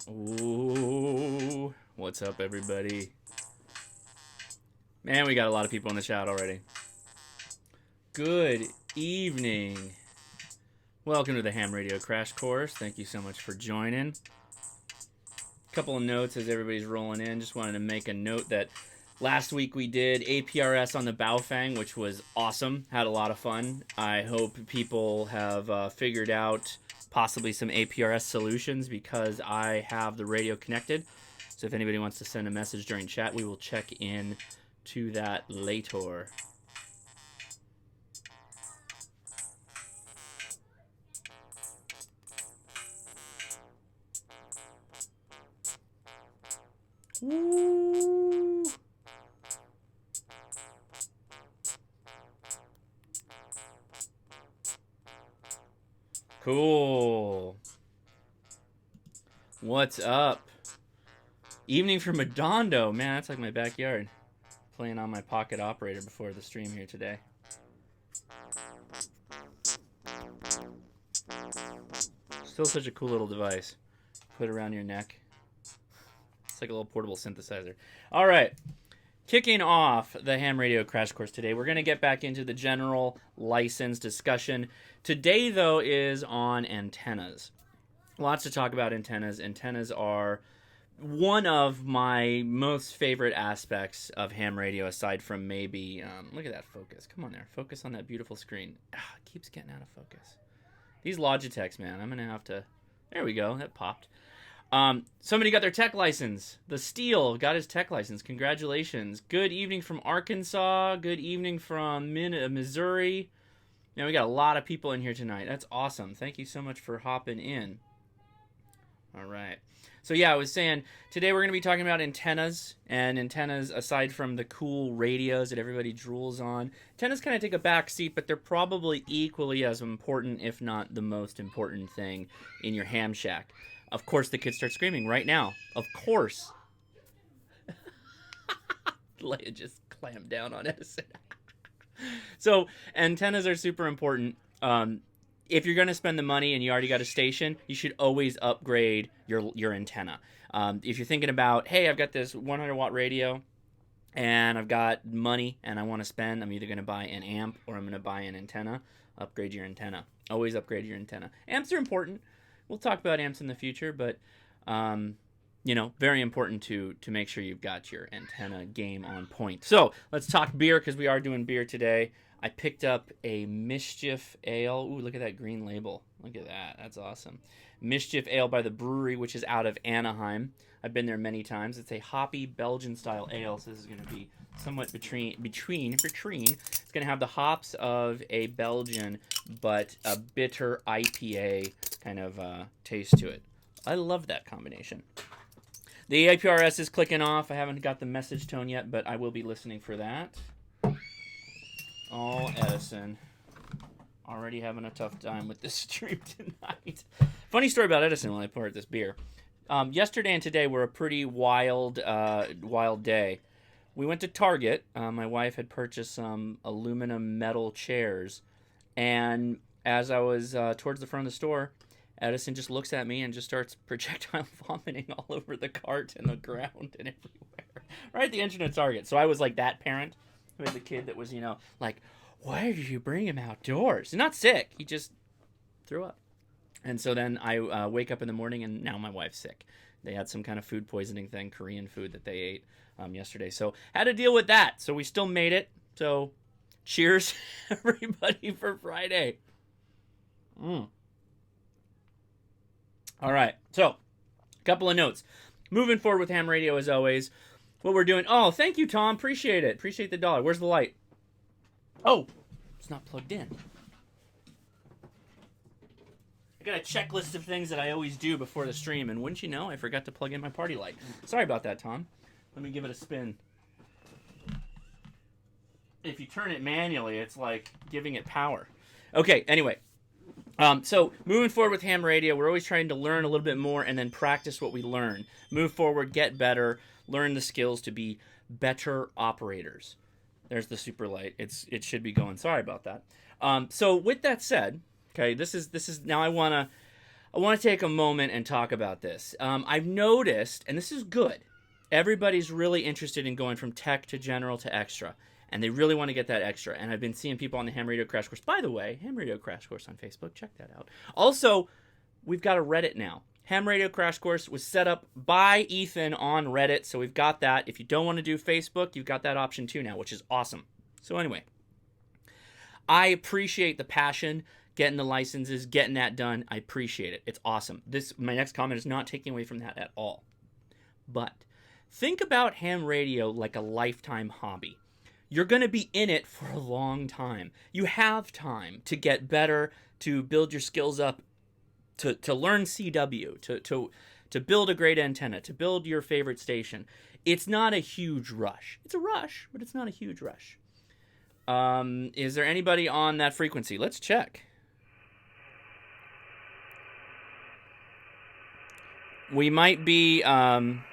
Ooh, what's up, everybody? Man, we got a lot of people in the chat already. Good evening. Welcome to the Ham Radio Crash Course. Thank you so much for joining. A couple of notes as everybody's rolling in. Just wanted to make a note that last week we did APRS on the Baofeng, which was awesome. Had a lot of fun. I hope people have figured out possibly some APRS solutions because I have the radio connected. So if anybody wants to send a message during chat, we will check in to that later. Woo! Cool. What's up? Evening from Redondo. Man, that's like my backyard. Playing on my pocket operator before the stream here today. Still such a cool little device. Put it around your neck. It's like a little portable synthesizer. All right. Kicking off the Ham Radio Crash Course today, we're going to get back into the general license discussion. Today, though, is on antennas. Lots to talk about antennas. Antennas are one of my most favorite aspects of ham radio, aside from maybe... look at that focus. Come on there. Focus on that beautiful screen. It keeps getting out of focus. These Logitechs, man. I'm going to have to... There we go. That popped. Somebody got their tech license. The Steel got his tech license. Congratulations. Good evening from Arkansas. Good evening from Missouri. Now, we got a lot of people in here tonight. That's awesome. Thank you so much for hopping in. All right. So, yeah, I was saying, today we're going to be talking about antennas. And antennas, aside from the cool radios that everybody drools on, antennas kind of take a back seat, but they're probably equally as important, if not the most important thing in your ham shack. Of course, the kids start screaming right now. Of course. Leia just clammed down on Edison. So, antennas are super important. If you're going to spend the money and you already got a station, you should always upgrade your antenna. If you're thinking about, hey, I've got this 100-watt radio, and I've got money, and I want to spend, I'm either going to buy an amp or I'm going to buy an antenna. Upgrade your antenna. Always upgrade your antenna. Amps are important. We'll talk about amps in the future, but, very important to make sure you've got your antenna game on point. So, let's talk beer, because we are doing beer today. I picked up a Mischief Ale. Ooh, look at that green label. Look at that. That's awesome. Mischief Ale by the brewery, which is out of Anaheim. I've been there many times. It's a hoppy Belgian-style ale, so this is going to be somewhat between. It's going to have the hops of a Belgian, but a bitter IPA kind of taste to it. I love that combination. The APRS is clicking off. I haven't got the message tone yet, but I will be listening for that. Oh, Edison. Already having a tough time with this stream tonight. Funny story about Edison while I pour this beer. Yesterday and today were a pretty wild day. We went to Target. My wife had purchased some aluminum metal chairs. And as I was towards the front of the store, Edison just looks at me and just starts projectile vomiting all over the cart and the ground and everywhere. Right at the entrance of Target. So I was like that parent who had the kid that was, like, why did you bring him outdoors? He's not sick. He just threw up. And so then I wake up in the morning and now my wife's sick. They had some kind of food poisoning thing, Korean food that they ate yesterday. So had to deal with that. So we still made it. So cheers, everybody, for Friday. All right. So a couple of notes. Moving forward with ham radio as always. What we're doing. Oh, thank you, Tom. Appreciate it. Appreciate the $1. Where's the light? Oh, it's not plugged in. I got a checklist of things that I always do before the stream, and wouldn't you know, I forgot to plug in my party light. Sorry about that, Tom. Let me give it a spin. If you turn it manually, it's like giving it power. Okay, anyway. So moving forward with ham radio, we're always trying to learn a little bit more and then practice what we learn. Move forward, get better, learn the skills to be better operators. There's the super light. It should be going. Sorry about that. So with that said, okay, this is now I I want to take a moment and talk about this. I've noticed, and this is good, everybody's really interested in going from tech to general to extra, and they really want to get that extra. And I've been seeing people on the Ham Radio Crash Course. By the way, Ham Radio Crash Course on Facebook, check that out. Also, we've got a Reddit now. Ham Radio Crash Course was set up by Ethan on Reddit, so we've got that. If you don't want to do Facebook, you've got that option too now, which is awesome. So anyway, I appreciate the passion, getting the licenses, getting that done. I appreciate it. It's awesome. My next comment is not taking away from that at all. But think about ham radio like a lifetime hobby. You're going to be in it for a long time. You have time to get better, to build your skills up, to learn CW, to build a great antenna, to build your favorite station. It's not a huge rush. It's a rush, but it's not a huge rush. Is there anybody on that frequency? Let's check. We might be on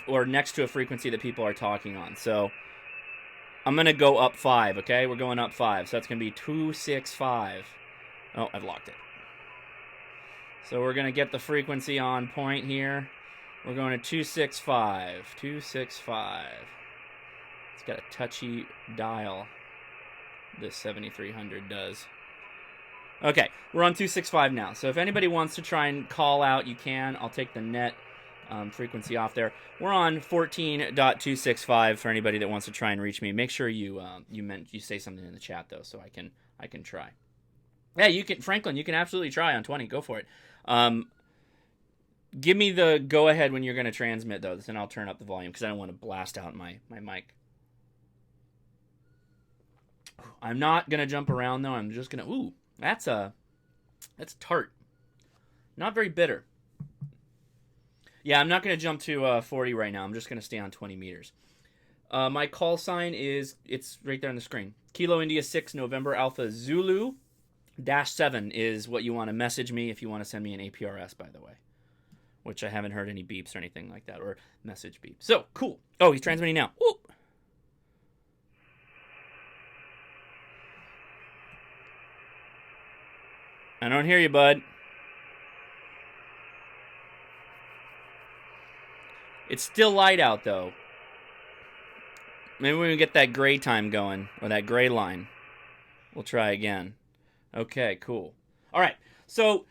or next to a frequency that people are talking on. So I'm going to go up 5, okay? We're going up 5. So that's going to be 265. Oh, I've locked it. So we're going to get the frequency on point here. We're going to 265. 265. It's got a touchy dial. This 7300 does. Okay, we're on 265 now. So if anybody wants to try and call out, you can. I'll take the net frequency off there. We're on 14.265 for anybody that wants to try and reach me. Make sure you say something in the chat though, so I can try. Yeah, you can, Franklin. You can absolutely try on 20. Go for it. Give me the go ahead when you're going to transmit though, and I'll turn up the volume because I don't want to blast out my mic. I'm not going to jump around though. I'm just going to. Ooh, that's tart. Not very bitter. Yeah, I'm not going to jump to 40 right now. I'm just going to stay on 20 meters. My call sign it's right there on the screen. Kilo India 6 November Alpha Zulu -7 is what you want to message me if you want to send me an APRS, by the way. Which I haven't heard any beeps or anything like that, or message beeps. So, cool. Oh, he's transmitting now. Ooh. I don't hear you, bud. It's still light out, though. Maybe we can get that gray time going, or that gray line. We'll try again. Okay, cool. All right, so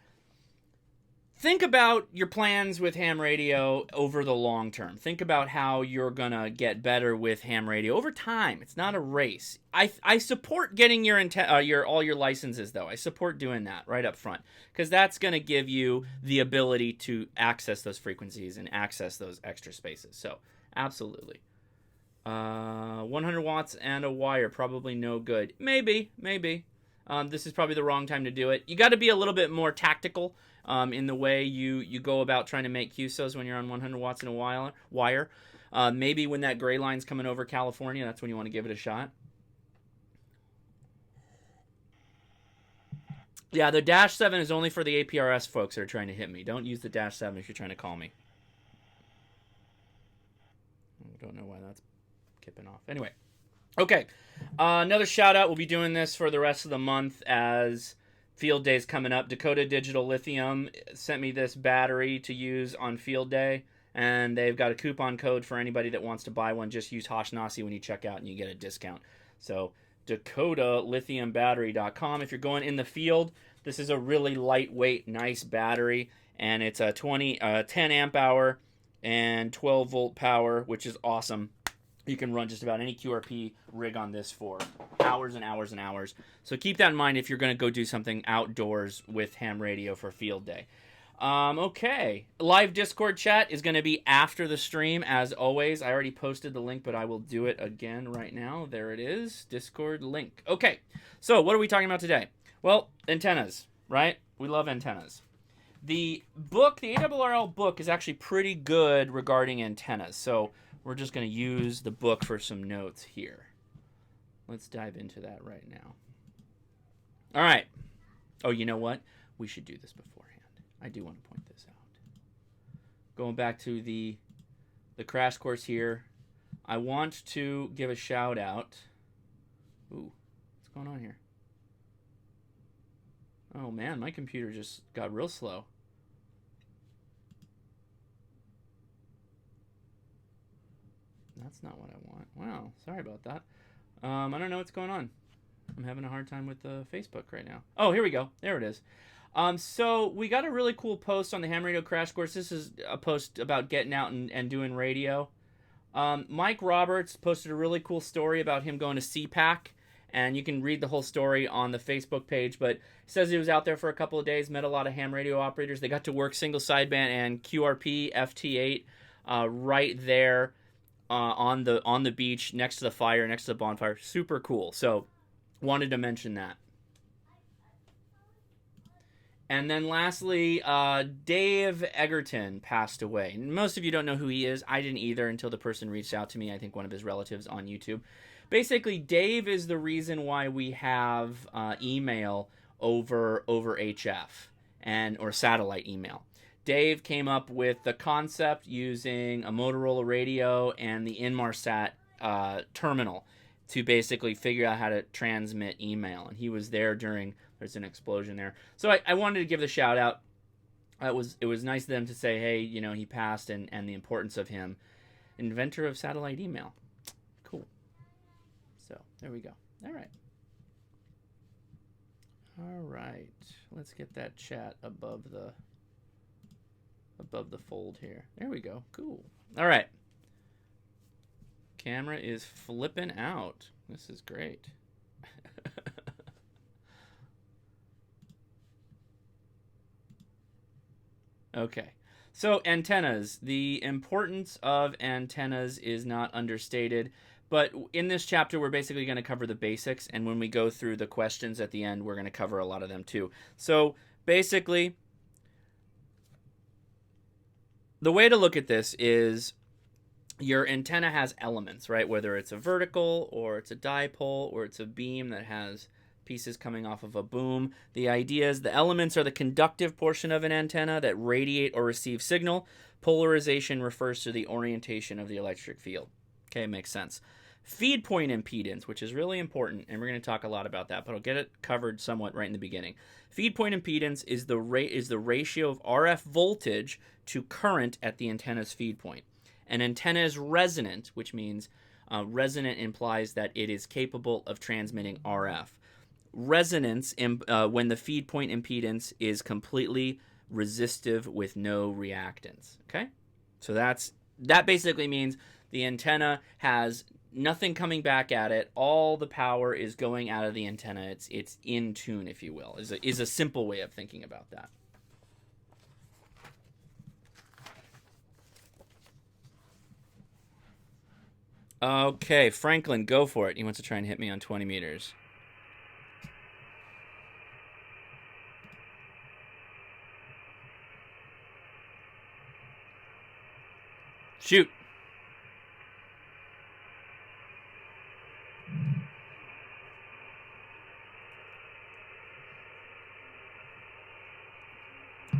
think about your plans with ham radio over the long term. Think about how you're going to get better with ham radio over time. It's not a race. I support getting all your licenses, though. I support doing that right up front because that's going to give you the ability to access those frequencies and access those extra spaces. So, absolutely. 100 watts and a wire, probably no good. Maybe. This is probably the wrong time to do it. You got to be a little bit more tactical in the way you go about trying to make QSOs when you're on 100 watts and a wire. Maybe when that gray line's coming over California, that's when you want to give it a shot. Yeah, the -7 is only for the APRS folks that are trying to hit me. Don't use the -7 if you're trying to call me. I don't know why that's kipping off. Anyway. Okay. Another shout out. We'll be doing this for the rest of the month as Field Day's coming up. Dakota Digital Lithium sent me this battery to use on Field Day, and they've got a coupon code for anybody that wants to buy one. Just use Hashnasi when you check out, and you get a discount. So, DakotaLithiumBattery.com. If you're going in the field, this is a really lightweight, nice battery, and it's a 10 amp hour and 12 volt power, which is awesome. You can run just about any QRP rig on this for hours and hours and hours. So keep that in mind if you're going to go do something outdoors with ham radio for Field Day. Okay. Live Discord chat is going to be after the stream, as always. I already posted the link, but I will do it again right now. There it is. Discord link. Okay. So what are we talking about today? Well, antennas, right? We love antennas. The book, the ARRL book, is actually pretty good regarding antennas. So we're just going to use the book for some notes here. Let's dive into that right now. All right. Oh, you know what? We should do this beforehand. I do want to point this out. Going back to the crash course here, I want to give a shout out. Ooh, what's going on here? Oh man, my computer just got real slow. That's not what I want. Wow, sorry about that. I don't know what's going on. I'm having a hard time with Facebook right now. Oh, here we go. There it is. So we got a really cool post on the Ham Radio Crash Course. This is a post about getting out and doing radio. Mike Roberts posted a really cool story about him going to CPAC, and you can read the whole story on the Facebook page, but he says he was out there for a couple of days, met a lot of ham radio operators. They got to work single sideband and QRP FT8 right there on the beach, next to the fire, next to the bonfire. Super cool. So wanted to mention that. And then lastly, Dave Edgerton passed away. Most of you don't know who he is. I didn't either until the person reached out to me. I think one of his relatives on YouTube. Basically, Dave is the reason why we have email over HF or satellite email. Dave came up with the concept using a Motorola radio and the Inmarsat terminal to basically figure out how to transmit email. And he was there during... There's an explosion there. So I wanted to give the shout out. It was nice of them to say, hey, you know, he passed and the importance of him. Inventor of satellite email. Cool. So there we go. All right. All right. Let's get that chat above the fold here. There we go. Cool. All right. Camera is flipping out. This is great. Okay, so antennas. The importance of antennas is not understated, but in this chapter we're basically going to cover the basics, and when we go through the questions at the end, we're going to cover a lot of them too. So basically, the way to look at this is your antenna has elements, right? Whether it's a vertical or it's a dipole or it's a beam that has pieces coming off of a boom. The idea is the elements are the conductive portion of an antenna that radiate or receive signal. Polarization refers to the orientation of the electric field. Okay, makes sense. Feed point impedance, which is really important, and we're going to talk a lot about that, but I'll get it covered somewhat right in the beginning. Feed point impedance is the ratio of RF voltage to current at the antenna's feed point. An antenna is resonant, which means resonant implies that it is capable of transmitting RF. Resonance when the feed point impedance is completely resistive with no reactance. Okay, so that basically means the antenna has nothing coming back at it. All the power is going out of the antenna. It's in tune, if you will. Is a simple way of thinking about that. Okay, Franklin, go for it. He wants to try and hit me on 20 meters. Shoot.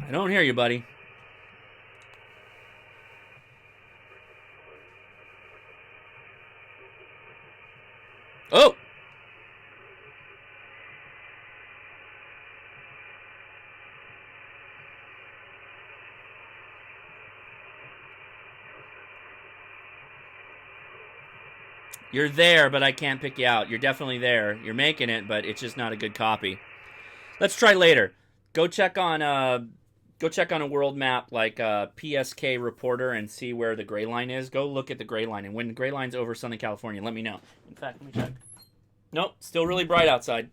I don't hear you, buddy. Oh! You're there, but I can't pick you out. You're definitely there. You're making it, but it's just not a good copy. Let's try later. Go check on a world map like PSK Reporter and see where the gray line is. Go look at the gray line, and when the gray line's over Southern California, let me know. In fact, let me check. Nope, still really bright outside.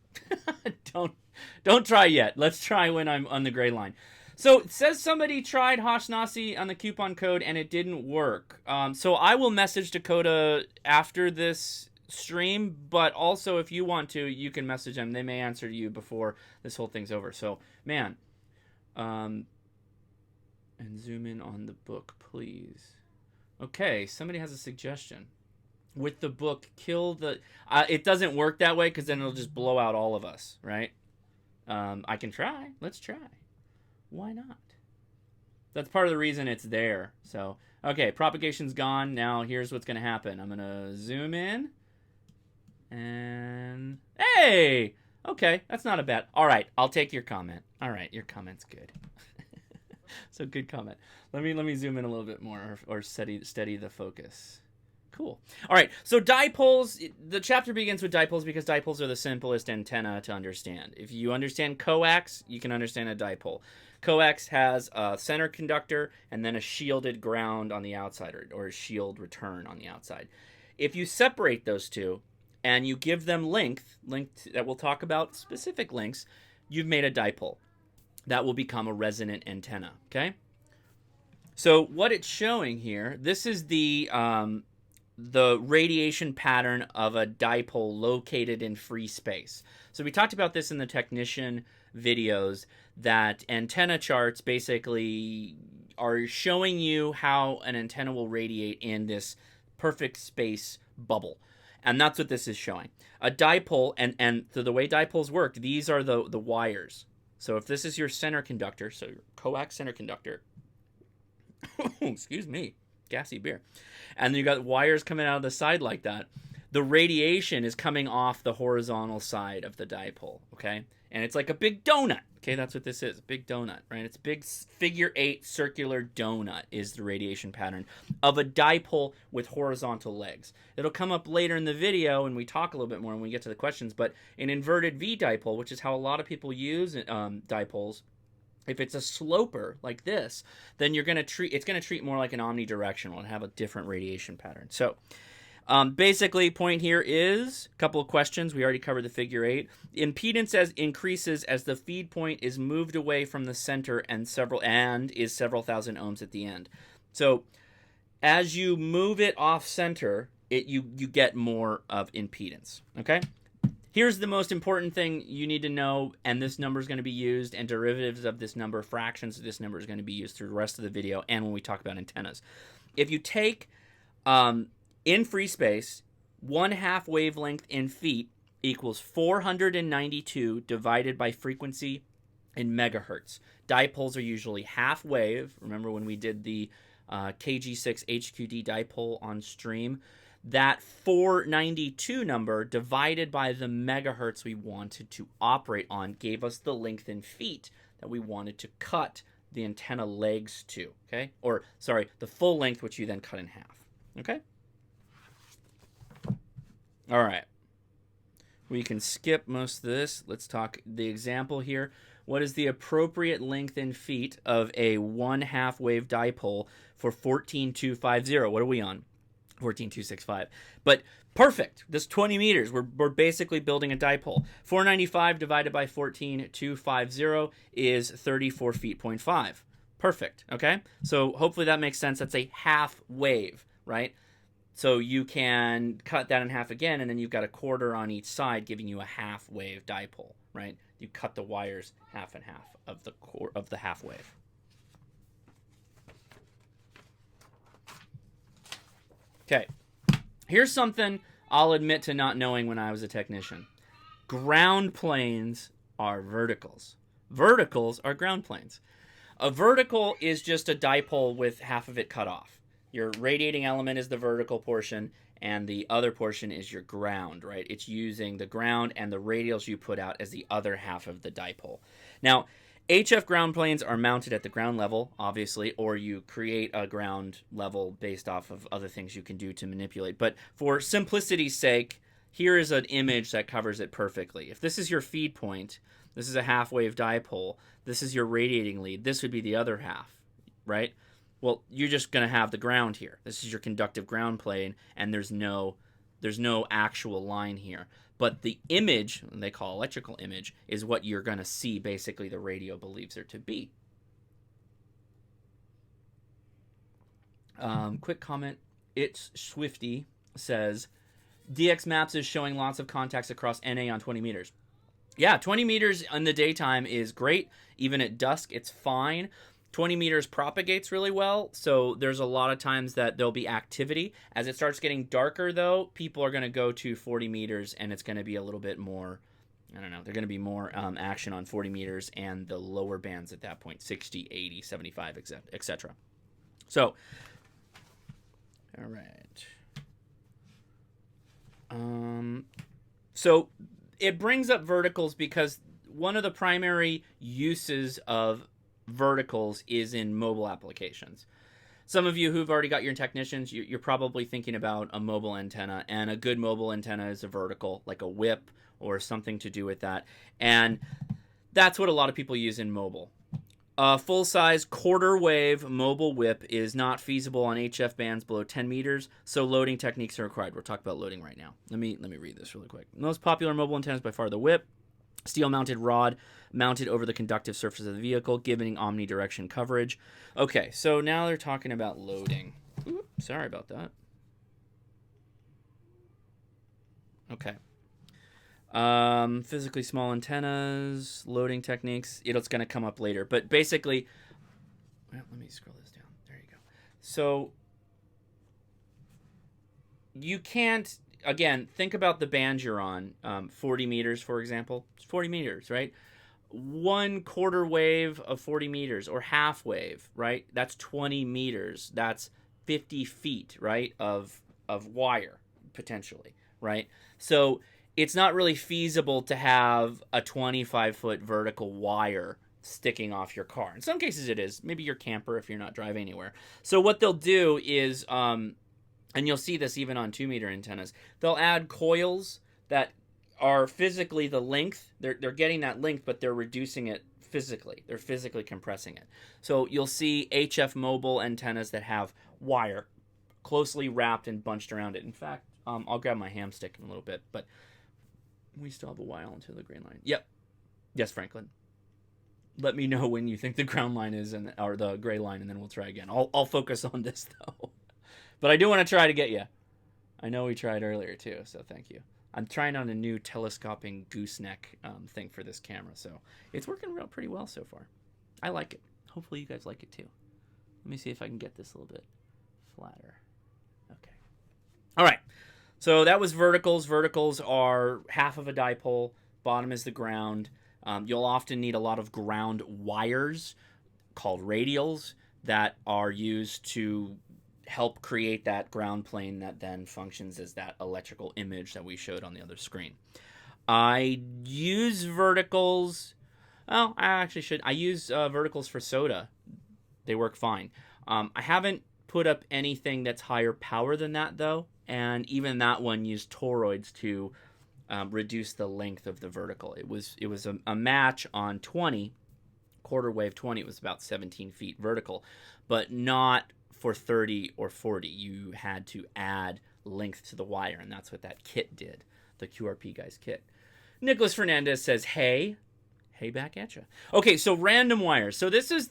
Don't try yet. Let's try when I'm on the gray line. So it says somebody tried Hashnasi on the coupon code and it didn't work. So I will message Dakota after this stream, but also if you want to, you can message them. They may answer you before this whole thing's over. So, man. And zoom in on the book, please. Okay, somebody has a suggestion. With the book, kill the... it doesn't work that way because then it'll just blow out all of us, right? I can try. Let's try. Why not? That's part of the reason it's there. So, okay, propagation's gone. Now here's what's going to happen. I'm going to zoom in. And, hey! Okay, that's not a bad. All right, I'll take your comment. All right, your comment's good. So good comment. Let me zoom in a little bit more, or steady the focus. Cool. All right, so dipoles. The chapter begins with dipoles because dipoles are the simplest antenna to understand. If you understand coax, you can understand a dipole. Coax has a center conductor and then a shielded ground on the outside, or a shield return on the outside. If you separate those two and you give them length that we'll talk about specific lengths, you've made a dipole. That will become a resonant antenna, okay? So what it's showing here, this is the radiation pattern of a dipole located in free space. So we talked about this in the technician videos, that antenna charts basically are showing you how an antenna will radiate in this perfect space bubble. And that's what this is showing. A dipole, and so the way dipoles work, these are the wires. So if this is your center conductor, so your coax center conductor, excuse me, gassy beer, and then you got wires coming out of the side like that, the radiation is coming off the horizontal side of the dipole, okay? And it's like a big donut, okay? That's what this is, a big donut, right? It's a big figure 8 circular donut is the radiation pattern of a dipole with horizontal legs. It'll come up later in the video and we talk a little bit more when we get to the questions, but an inverted V dipole, which is how a lot of people use dipoles, if it's a sloper like this, then it's going to treat more like an omnidirectional and have a different radiation pattern. So basically, point here is a couple of questions. We already covered the figure 8. Impedance increases as the feed point is moved away from the center and is several thousand ohms at the end. So as you move it off center, you get more of impedance. Okay. Here's the most important thing you need to know, and this number is going to be used, and derivatives of this number, fractions of this number is going to be used through the rest of the video and when we talk about antennas. If you take in free space, 1/2 wavelength in feet equals 492 divided by frequency in megahertz. Dipoles are usually half wave. Remember when we did the Kg6 HQD dipole on stream? That 492 number divided by the megahertz we wanted to operate on gave us the length in feet that we wanted to cut the antenna legs to, okay? Or, sorry, the full length, which you then cut in half, okay? All right. We can skip most of this. Let's talk the example here. What is the appropriate length in feet of a 1/2 wave dipole for 14250? What are we on? 14265. But perfect. This 20 meters. We're basically building a dipole. 495 divided by 14250 is 34 feet, 0.5. Perfect. Okay? So hopefully that makes sense. That's a half wave, right? So you can cut that in half again, and then you've got a quarter on each side, giving you a half wave dipole, right? You cut the wires half and half of the half wave. Okay, here's something I'll admit to not knowing when I was a technician. Ground planes are verticals. Verticals are ground planes. A vertical is just a dipole with half of it cut off. Your radiating element is the vertical portion, and the other portion is your ground, right? It's using the ground and the radials you put out as the other half of the dipole. Now, HF ground planes are mounted at the ground level, obviously, or you create a ground level based off of other things you can do to manipulate. But for simplicity's sake, here is an image that covers it perfectly. If this is your feed point, this is a half wave dipole, this is your radiating lead, this would be the other half, right? Well, you're just going to have the ground here. This is your conductive ground plane, and there's no actual line here. But the image, they call electrical image, is what you're going to see, basically, the radio believes there to be. Quick comment. It's Swifty says, DX Maps is showing lots of contacts across NA on 20 meters. Yeah, 20 meters in the daytime is great. Even at dusk, it's fine. 20 meters propagates really well, so there's a lot of times that there'll be activity. As it starts getting darker, though, people are going to go to 40 meters, and it's going to be a little bit more, I don't know, they're going to be more action on 40 meters and the lower bands at that point, 60, 80, 75, etc. So, all right. So it brings up verticals because one of the primary uses of verticals is in mobile applications. Some of you who've already got your technicians, you're probably thinking about a mobile antenna, and a good mobile antenna is a vertical, like a whip or something to do with that. And that's what a lot of people use in mobile. A full-size quarter-wave mobile whip is not feasible on HF bands below 10 meters, so loading techniques are required. We're talking about loading right now. Let me read this really quick. Most popular mobile antennas by far the whip. Steel-mounted rod mounted over the conductive surface of the vehicle, giving omnidirection coverage. Okay, so now they're talking about loading. Oops, sorry about that. Okay. Physically small antennas, loading techniques. It's going to come up later. But basically, well, let me scroll this down. There you go. So you can't, again, think about the band you're on. 40 meters, for example. It's 40 meters, right? 1/4 wave of 40 meters or half wave, right? That's 20 meters. That's 50 feet, right, of wire, potentially, right? So it's not really feasible to have a 25-foot vertical wire sticking off your car. In some cases it is. Maybe your camper if you're not driving anywhere. So what they'll do is, and you'll see this even on 2-meter antennas, they'll add coils that are physically the length. They're getting that length, but they're reducing it physically. They're physically compressing it. So you'll see HF mobile antennas that have wire closely wrapped and bunched around it. In fact, I'll grab my ham stick in a little bit, but we still have a while until the green line. Yep. Yes, Franklin. Let me know when you think the ground line is or the gray line, and then we'll try again. I'll focus on this, though. But I do want to try to get you. I know we tried earlier, too, so thank you. I'm trying on a new telescoping gooseneck thing for this camera, so it's working pretty well so far. I like it. Hopefully you guys like it, too. Let me see if I can get this a little bit flatter. Okay. All right. So that was verticals. Verticals are half of a dipole. Bottom is the ground. You'll often need a lot of ground wires called radials that are used to help create that ground plane that then functions as that electrical image that we showed on the other screen. I use verticals. Well, I actually should. I use verticals for soda. They work fine. I haven't put up anything that's higher power than that, though. And even that one used toroids to reduce the length of the vertical. It was a match on 20, quarter wave 20. It was about 17 feet vertical, but not for 30 or 40. You had to add length to the wire, and that's what that kit did, the QRP guys kit. Nicholas Fernandez says, hey back at you. Okay, so random wires. So this is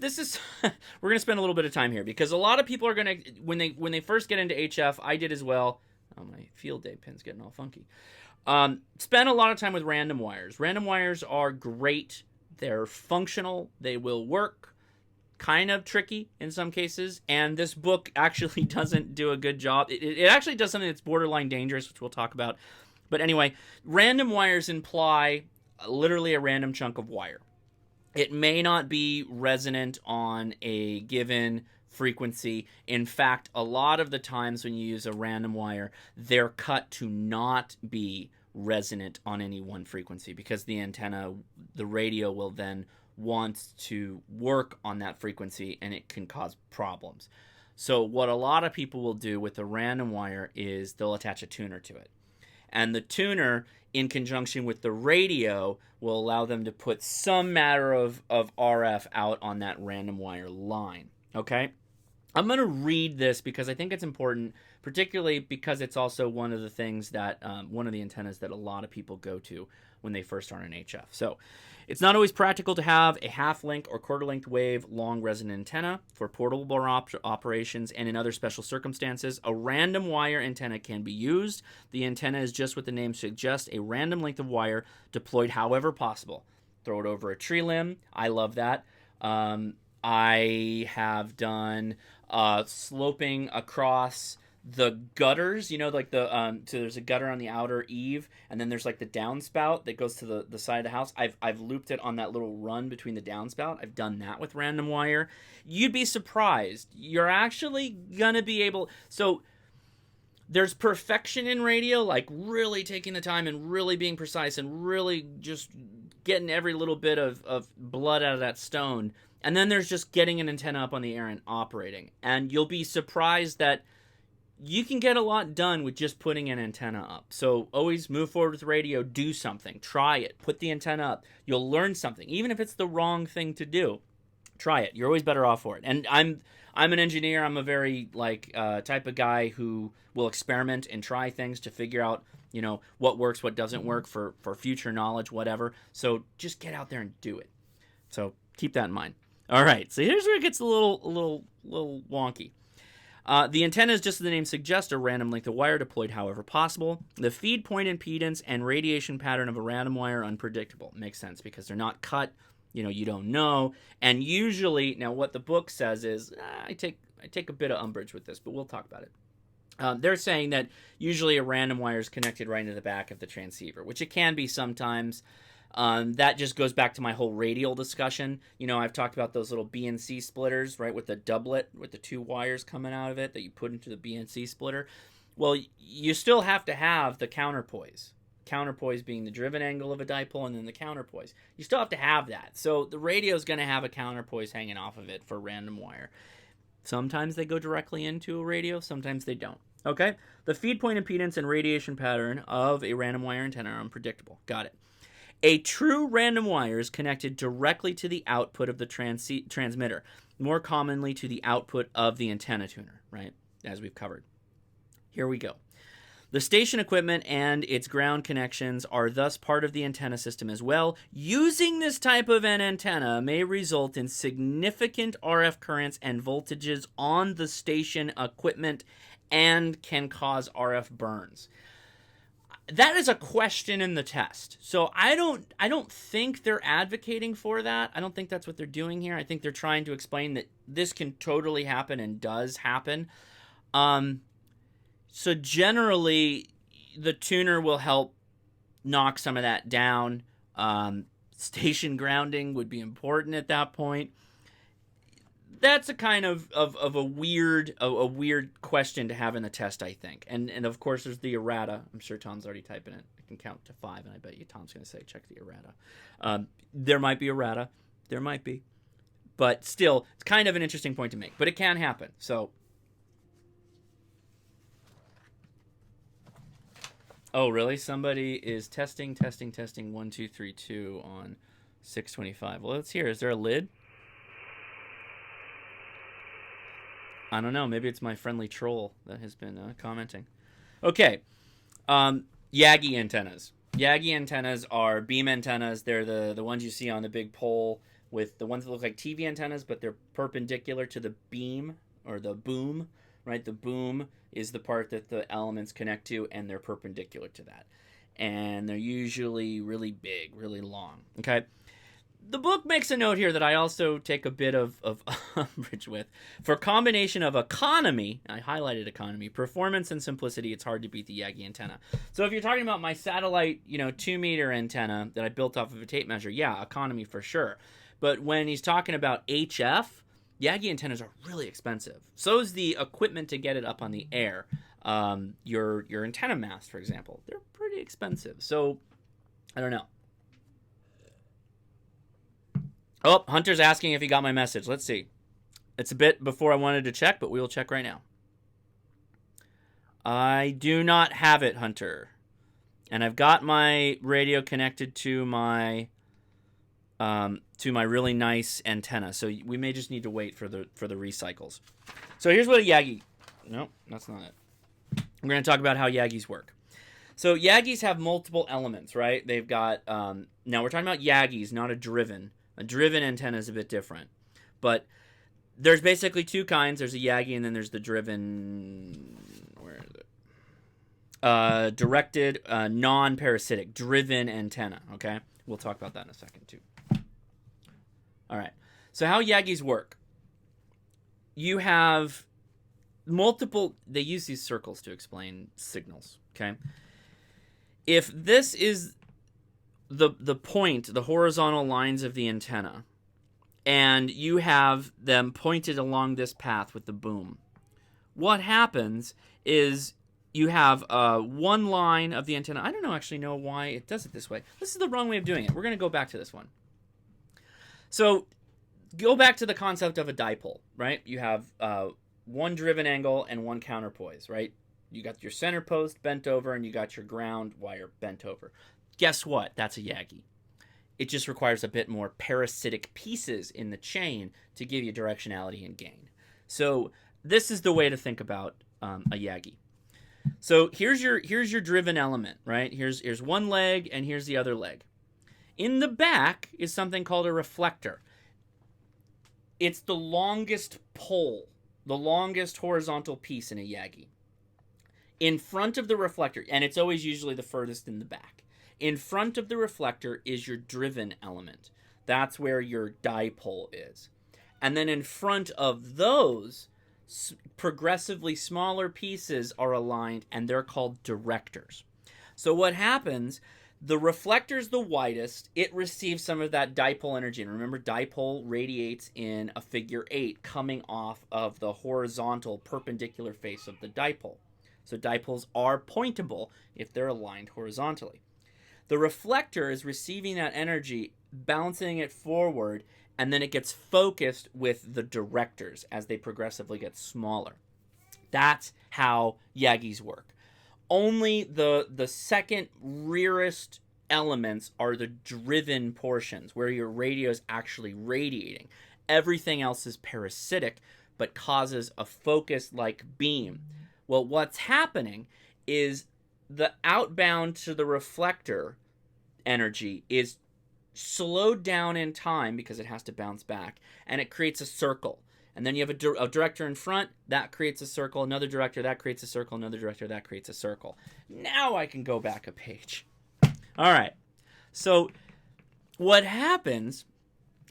we're going to spend a little bit of time here because a lot of people are going to, when they first get into HF, I did as well. Oh, my field day pin's getting all funky. Spend a lot of time with random wires. Random wires are great. They're functional. They will work. Kind of tricky in some cases. And this book actually doesn't do a good job. It actually does something that's borderline dangerous, which we'll talk about. But anyway, random wires imply literally a random chunk of wire. It may not be resonant on a given frequency. In fact, a lot of the times when you use a random wire, they're cut to not be resonant on any one frequency because the antenna, the radio will then want to work on that frequency and it can cause problems. So what a lot of people will do with a random wire is they'll attach a tuner to it. And the tuner, in conjunction with the radio, will allow them to put some matter of RF out on that random wire line. Okay? I'm going to read this because I think it's important, particularly because it's also one of the things that, one of the antennas that a lot of people go to when they first start an HF. So, it's not always practical to have a half-length or quarter-length wave long resonant antenna for portable operations and in other special circumstances. A random wire antenna can be used. The antenna is just what the name suggests, a random length of wire deployed however possible. Throw it over a tree limb. I love that. I have done sloping across the gutters, like so there's a gutter on the outer eave, and then there's like the downspout that goes to the side of the house. I've looped it on that little run between the downspout. I've done that with random wire. You'd be surprised. You're actually gonna be able. So there's perfection in radio, like really taking the time and really being precise and really just getting every little bit of blood out of that stone. And then there's just getting an antenna up on the air and operating. And you'll be surprised that you can get a lot done with just putting an antenna up. So always move forward with radio, do something, try it, put the antenna up. You'll learn something, even if it's the wrong thing to do. Try it. You're always better off for it. And I'm an engineer. I'm a very type of guy who will experiment and try things to figure out, what works, what doesn't work for future knowledge, whatever. So just get out there and do it. So keep that in mind. All right. So here's where it gets a little wonky. The antenna is, just as the name suggests, a random length of wire deployed however possible. The feed point impedance and radiation pattern of a random wire are unpredictable. Makes sense because they're not cut. You don't know. And usually, now what the book says is, I take a bit of umbrage with this, but we'll talk about it. They're saying that usually a random wire is connected right into the back of the transceiver, which it can be sometimes. That just goes back to my whole radial discussion. I've talked about those little BNC splitters, right, with the doublet, with the 2 wires coming out of it that you put into the BNC splitter. Well, you still have to have the counterpoise. Counterpoise being the driven angle of a dipole, and then the counterpoise. You still have to have that. So the radio is going to have a counterpoise hanging off of it for random wire. Sometimes they go directly into a radio, sometimes they don't. Okay? The feed point impedance and radiation pattern of a random wire antenna are unpredictable. Got it. A true random wire is connected directly to the output of the transmitter, more commonly to the output of the antenna tuner, right? As we've covered. Here we go. The station equipment and its ground connections are thus part of the antenna system as well. Using this type of an antenna may result in significant RF currents and voltages on the station equipment and can cause RF burns. That is a question in the test. So I don't think they're advocating for that. I don't think that's what they're doing here. I think they're trying to explain that this can totally happen and does happen. So generally, the tuner will help knock some of that down. Station grounding would be important at that point. That's a kind of a weird question to have in the test, I think. And of course, there's the errata. I'm sure Tom's already typing it. I can count to 5, and I bet you Tom's going to say, check the errata. There might be errata. There might be. But still, it's kind of an interesting point to make. But it can happen. So... Oh, really? Somebody is testing 1, 2, 3, 2 on 625. Well, let's hear. Is there a lid? I don't know. Maybe it's my friendly troll that has been commenting. Okay. Ghee antennas. Ghee antennas are beam antennas. They're the ones you see on the big pole with the ones that look like TV antennas, but they're perpendicular to the beam or the boom. Right, the boom is the part that the elements connect to, and they're perpendicular to that. And they're usually really big, really long. Okay, the book makes a note here that I also take a bit of umbrage with. For combination of economy, I highlighted economy, performance, and simplicity, it's hard to beat the Ghee antenna. So if you're talking about my satellite, 2-meter antenna that I built off of a tape measure, yeah, economy for sure. But when he's talking about HF, Ghee antennas are really expensive. So is the equipment to get it up on the air. Your antenna mast, for example, they're pretty expensive. So, I don't know. Oh, Hunter's asking if he got my message. Let's see. It's a bit before I wanted to check, but we will check right now. I do not have it, Hunter. And I've got my radio connected to my really nice antenna, so we may just need to wait for the recycles. So here's what a Ghee. No, that's not it. I'm going to talk about how Ghees work. So Ghees have multiple elements, right? They've got now we're talking about Ghees, not a driven. A driven antenna is a bit different, but there's basically 2 kinds. There's a Ghee, and then there's the driven. Where is it? Directed, non-parasitic, driven antenna. Okay, we'll talk about that in a second too. All right. So how Ghees work? You have multiple... They use these circles to explain signals, okay? If this is the point, the horizontal lines of the antenna, and you have them pointed along this path with the boom, what happens is you have one line of the antenna. I don't actually know why it does it this way. This is the wrong way of doing it. We're going to go back to this one. So go back to the concept of a dipole, right? You have one driven angle and one counterpoise, right? You got your center post bent over and you got your ground wire bent over. Guess what? That's a Yagi. It just requires a bit more parasitic pieces in the chain to give you directionality and gain. So this is the way to think about a Yagi. So here's your driven element, right? Here's one leg and here's the other leg. In the back is something called a reflector. It's the longest pole, the longest horizontal piece in a Yagi. In front of the reflector, and it's always usually the furthest in the back. In front of the reflector is your driven element. That's where your dipole is. And then in front of those, progressively smaller pieces are aligned, and they're called directors. So what happens, the reflector's the widest. It receives some of that dipole energy. And remember, dipole radiates in a figure 8 coming off of the horizontal perpendicular face of the dipole. So dipoles are pointable if they're aligned horizontally. The reflector is receiving that energy, bouncing it forward, and then it gets focused with the directors as they progressively get smaller. That's how Yagis work. Only the second rearest elements are the driven portions, where your radio is actually radiating. Everything else is parasitic, but causes a focus-like beam. Well, what's happening is the outbound to the reflector energy is slowed down in time because it has to bounce back, and it creates a circle. And then you have a director in front, that creates a circle, another director, that creates a circle, another director, that creates a circle. Now I can go back a page. All right. So what happens,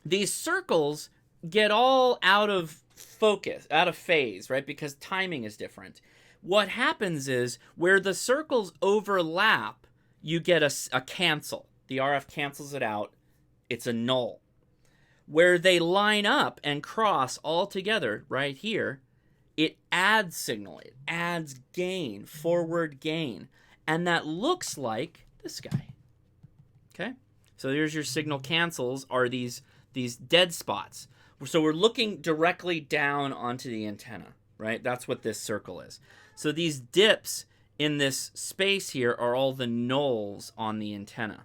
these circles get all out of focus, out of phase, right? Because timing is different. What happens is where the circles overlap, you get a cancel. The RF cancels it out. It's a null. Where they line up and cross all together right here, it adds signal. It adds gain, forward gain. And that looks like this guy. Okay? So here's your signal cancels are these dead spots. So we're looking directly down onto the antenna, right? That's what this circle is. So these dips in this space here are all the nulls on the antenna,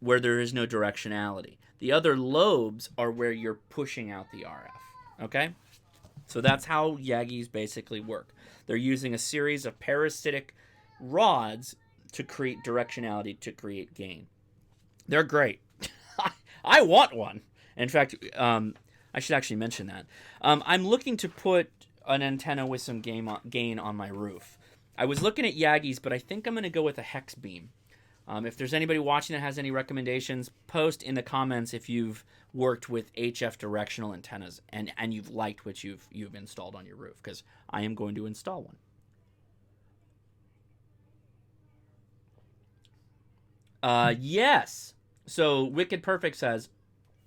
where there is no directionality. The other lobes are where you're pushing out the RF, okay? So that's how Yagis basically work. They're using a series of parasitic rods to create directionality, to create gain. They're great. I want one. In fact, I should actually mention that. I'm looking to put an antenna with some gain on my roof. I was looking at Yagis, but I think I'm going to go with a hex beam. If there's anybody watching that has any recommendations, post in the comments if you've worked with HF directional antennas and you've liked what you've installed on your roof, because I am going to install one. Yes. So Wicked Perfect says,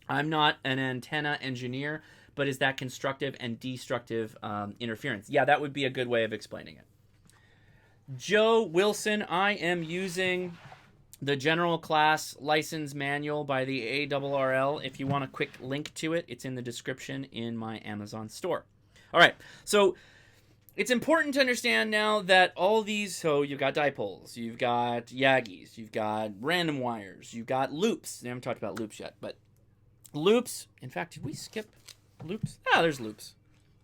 I'm not an antenna engineer, but is that constructive and destructive interference? Yeah, that would be a good way of explaining it. Joe Wilson, I am using the General Class License Manual by the ARRL. If you want a quick link to it, it's in the description in my Amazon store. All right, so it's important to understand now that all these, so you've got dipoles, you've got Yagis, you've got random wires, you've got loops. I haven't talked about loops yet, but loops, in fact, did we skip loops? Ah, there's loops.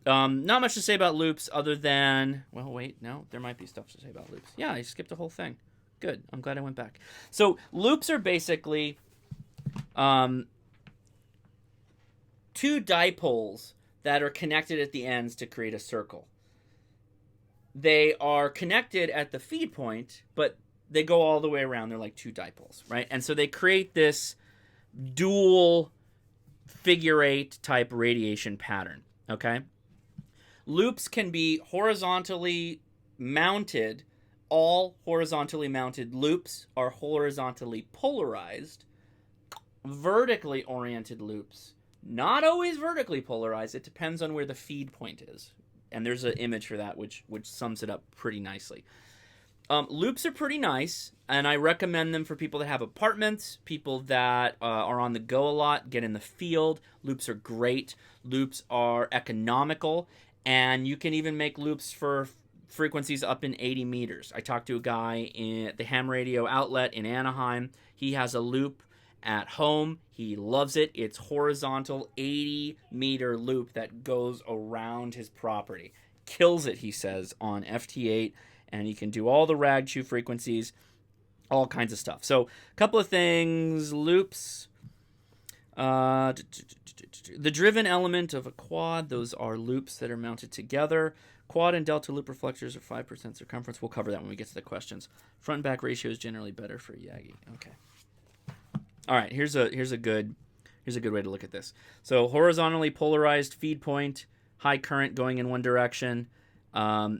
Not much to say about loops other than, well, wait, no, there might be stuff to say about loops. Yeah, I skipped the whole thing. Good. I'm glad I went back. So loops are basically two dipoles that are connected at the ends to create a circle. They are connected at the feed point, but they go all the way around. They're like two dipoles, right? And so they create this dual figure 8 type radiation pattern, okay? Loops can be horizontally mounted. All horizontally mounted loops are horizontally polarized. Vertically oriented loops, not always vertically polarized. It depends on where the feed point is. And there's an image for that which sums it up pretty nicely. Loops are pretty nice, and I recommend them for people that have apartments, people that are on the go a lot, get in the field. Loops are great. Loops are economical, and you can even make loops for frequencies up in 80 meters. I talked to a guy at the ham radio outlet in Anaheim. He has a loop at home. He loves it. It's horizontal 80-meter loop that goes around his property. Kills it, he says, on FT8. And you can do all the rag chew frequencies, all kinds of stuff. So a couple of things. Loops. The driven element of a quad, those are loops that are mounted together. Quad and delta loop reflectors are 5% circumference. We'll cover that when we get to the questions. Front and back ratio is generally better for Yagi. Okay. All right, here's a good way to look at this. So horizontally polarized feed point, high current going in one direction.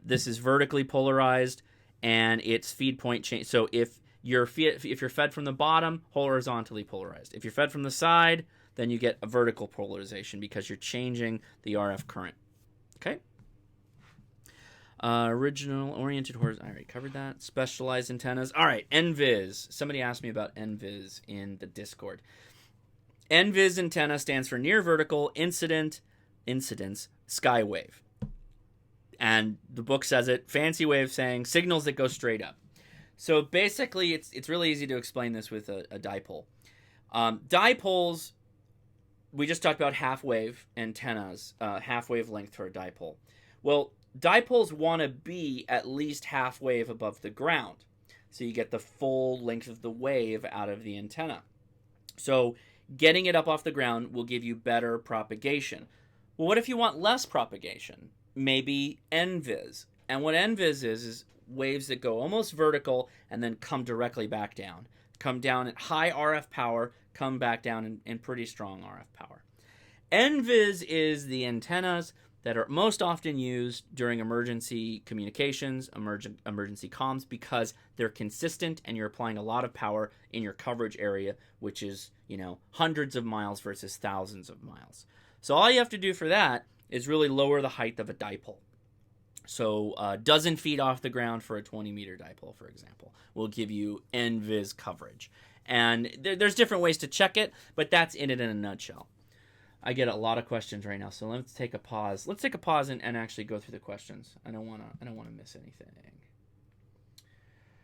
This is vertically polarized, and its feed point change. So if you're fed from the bottom, horizontally polarized. If you're fed from the side, then you get a vertical polarization because you're changing the RF current. Okay. Original oriented horizontal. I already covered that. Specialized antennas. All right, NVIS. Somebody asked me about NVIS in the Discord. NVIS antenna stands for near vertical incidence skywave. And the book says it, fancy way of saying signals that go straight up. So basically, it's really easy to explain this with a dipole. Dipoles, we just talked about half-wave antennas, half-wave length for a dipole. Well, dipoles want to be at least half-wave above the ground. So you get the full length of the wave out of the antenna. So getting it up off the ground will give you better propagation. Well, what if you want less propagation? Maybe NVIS. And what NVIS is waves that go almost vertical and then come directly back down. Come down at high RF power, come back down in pretty strong RF power. NVIS is the antennas that are most often used during emergency communications, emergency comms, because they're consistent and you're applying a lot of power in your coverage area, which is, hundreds of miles versus thousands of miles. So all you have to do for that is really lower the height of a dipole. So dozen feet off the ground for a 20-meter dipole, for example, will give you NVIS coverage. And there's different ways to check it, but that's it in a nutshell. I get a lot of questions right now, so let's take a pause. Let's take a pause and actually go through the questions. I don't want to miss anything.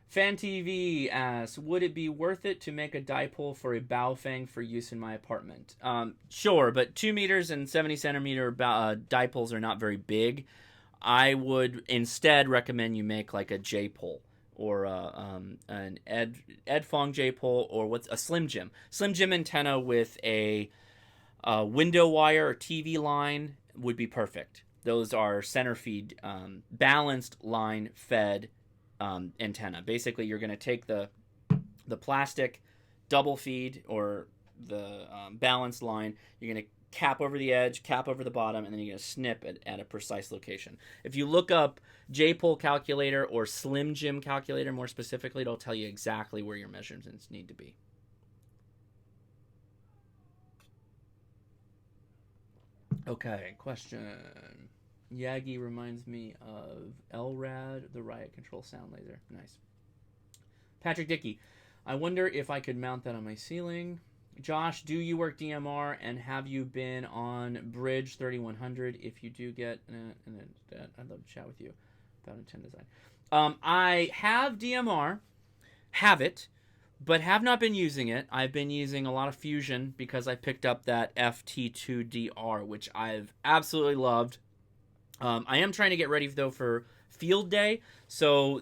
Fan TV asks, would it be worth it to make a dipole for a bow fang for use in my apartment? Sure, but 2 meters and 70 centimeter dipoles are not very big. I would instead recommend you make like a J-pole or an Ed Fong J-pole or what's a Slim Jim. Slim Jim antenna with a window wire or TV line would be perfect. Those are center feed, balanced line fed antenna. Basically, you're going to take the plastic double feed or the balanced line. You're going to cap over the edge, cap over the bottom, and then you're going to snip it at a precise location. If you look up J-pole calculator or Slim Jim calculator more specifically, it'll tell you exactly where your measurements need to be. Okay, question. Yagi reminds me of LRAD, the riot control sound laser. Nice. Patrick Dickey, I wonder if I could mount that on my ceiling. Josh, do you work DMR, and have you been on Bridge 3100? If you do get I'd love to chat with you about antenna design. I have DMR, have it, but have not been using it. I've been using a lot of Fusion because I picked up that FT2DR, which I've absolutely loved. I am trying to get ready, though, for field day, so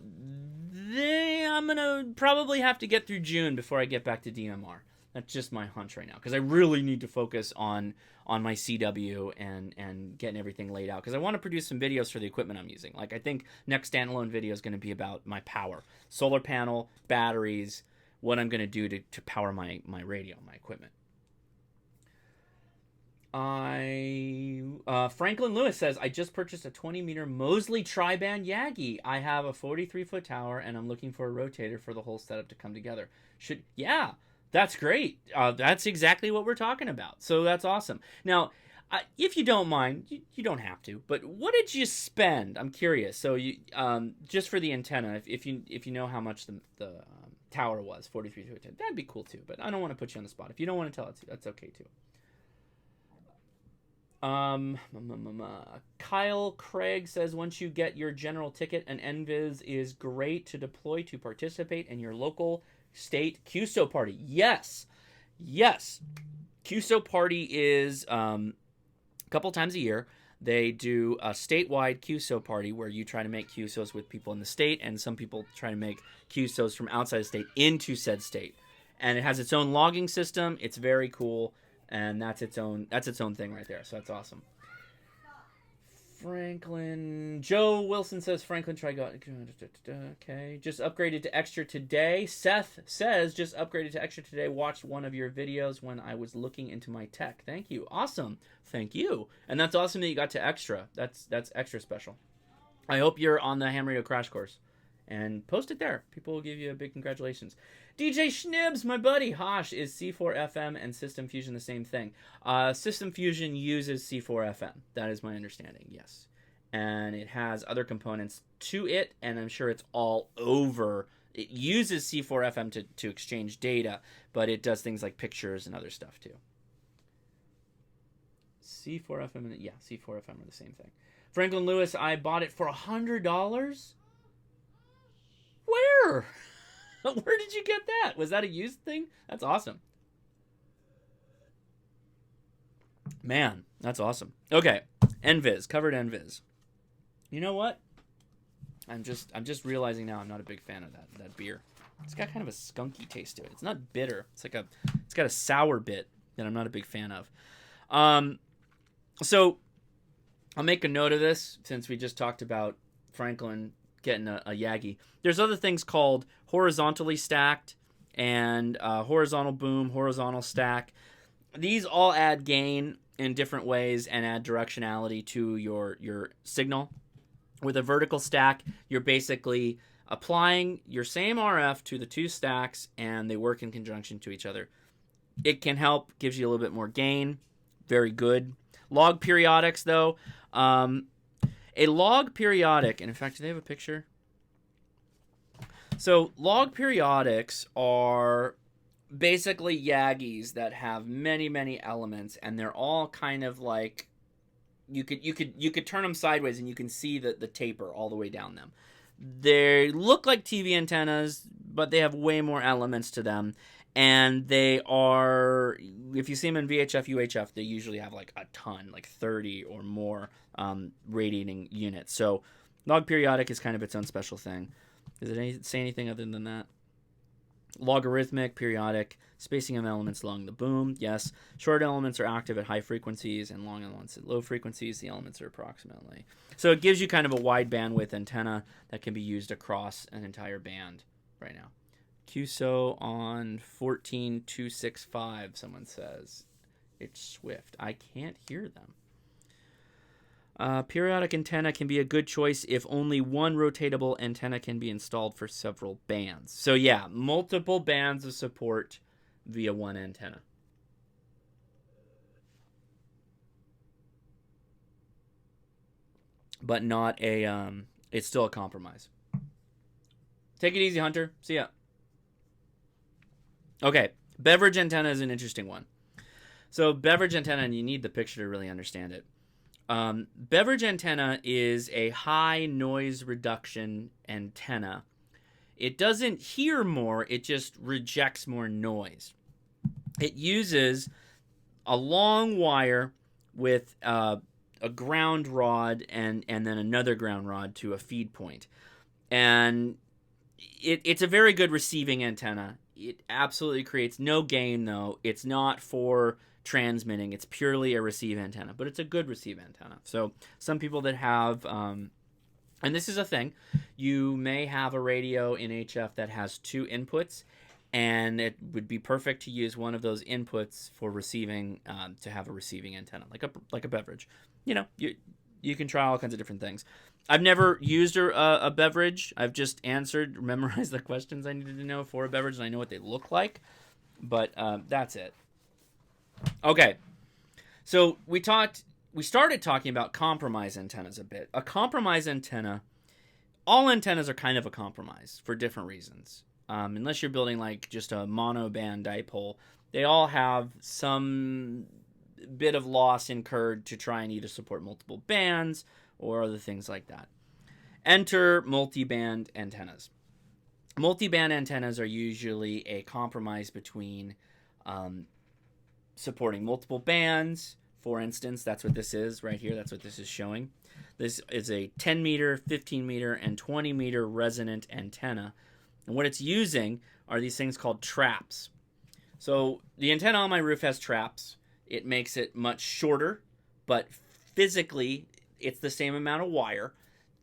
I'm going to probably have to get through June before I get back to DMR. That's just my hunch right now, because I really need to focus on my CW and getting everything laid out, because I want to produce some videos for the equipment I'm using. Like, I think next standalone video is going to be about my power. Solar panel, batteries, what I'm going to do to power my radio, my equipment. Franklin Lewis says, I just purchased a 20-meter Mosley tri-band Yagi. I have a 43-foot tower, and I'm looking for a rotator for the whole setup to come together. Yeah, that's great. That's exactly what we're talking about. So that's awesome. Now, If you don't mind, you don't have to. But what did you spend? I'm curious. So you just for the antenna, if you know how much the tower was, 43 to 10, that'd be cool too. But I don't want to put you on the spot. If you don't want to tell it, that's okay too. Kyle Craig says, once you get your general ticket, an NVIS is great to deploy to participate in your local state QSO party. Yes. QSO party is a couple times a year. They do a statewide QSO party where you try to make QSOs with people in the state, and some people try to make QSOs from outside the state into said state. And it has its own logging system. It's very cool. And that's its own thing right there. So that's awesome. Franklin Joe Wilson says Franklin okay. Just upgraded to extra today. Seth says just upgraded to extra today. Watched one of your videos when I was looking into my tech. Thank you. Awesome. Thank you. And that's awesome that you got to extra. That's extra special. I hope you're on the Ham Radio Crash Course. And post it there. People will give you a big congratulations. DJ Schnibs, my buddy. Hosh, is C4FM and System Fusion the same thing? System Fusion uses C4FM. That is my understanding, yes. And it has other components to it, and I'm sure it's all over. It uses C4FM to exchange data, but it does things like pictures and other stuff too. C4FM, and C4FM are the same thing. Franklin Lewis, I bought it for $100. Where? Where did you get that? Was that a used thing? That's awesome. Man, that's awesome. Okay, NVIS, covered NVIS. You know what? I'm just realizing now I'm not a big fan of that beer. It's got kind of a skunky taste to it. It's not bitter. It's got a sour bit that I'm not a big fan of. So I'll make a note of this since we just talked about Franklin getting a Yagi. There's other things called horizontally stacked and horizontal boom, horizontal stack. These all add gain in different ways and add directionality to your signal. With a vertical stack, you're basically applying your same RF to the two stacks and they work in conjunction to each other. It can help, gives you a little bit more gain. Very good. Log periodics, though. A log periodic, and in fact, do they have a picture? So log periodics are basically Yagis that have many, many elements, and they're all kind of like you could turn them sideways and you can see the taper all the way down them. They look like TV antennas, but they have way more elements to them. And they are, if you see them in VHF, UHF, they usually have like a ton, like 30 or more radiating units. So log periodic is kind of its own special thing. Does it say anything other than that? Logarithmic, periodic, spacing of elements along the boom. Yes. Short elements are active at high frequencies and long elements at low frequencies. The elements are approximately. So it gives you kind of a wide bandwidth antenna that can be used across an entire band right now. QSO on 14265, someone says. It's Swift. I can't hear them. Periodic antenna can be a good choice if only one rotatable antenna can be installed for several bands. So yeah, multiple bands of support via one antenna. But not a, it's still a compromise. Take it easy, Hunter. See ya. Okay, beverage antenna is an interesting one. So beverage antenna, and you need the picture to really understand it. Beverage antenna is a high noise reduction antenna. It doesn't hear more, it just rejects more noise. It uses a long wire with a ground rod and then another ground rod to a feed point. And it's a very good receiving antenna. It absolutely creates no gain, though. It's not for transmitting. It's purely a receive antenna, but it's a good receive antenna. So some people that have, and this is a thing, you may have a radio in HF that has two inputs, and it would be perfect to use one of those inputs for receiving, to have a receiving antenna, like a beverage. You know, you can try all kinds of different things. I've never used a beverage. I've just memorized the questions I needed to know for a beverage, and I know what they look like. But that's it. Okay. So we started talking about compromise antennas a bit. A compromise antenna, all antennas are kind of a compromise for different reasons. Unless you're building like just a monoband dipole, they all have some bit of loss incurred to try and either support multiple bands or other things like that. Enter multiband antennas. Multiband antennas are usually a compromise between supporting multiple bands. For instance, that's what this is right here. That's what this is showing. This is a 10 meter, 15 meter, and 20 meter resonant antenna. And what it's using are these things called traps. So the antenna on my roof has traps. It makes it much shorter, but physically it's the same amount of wire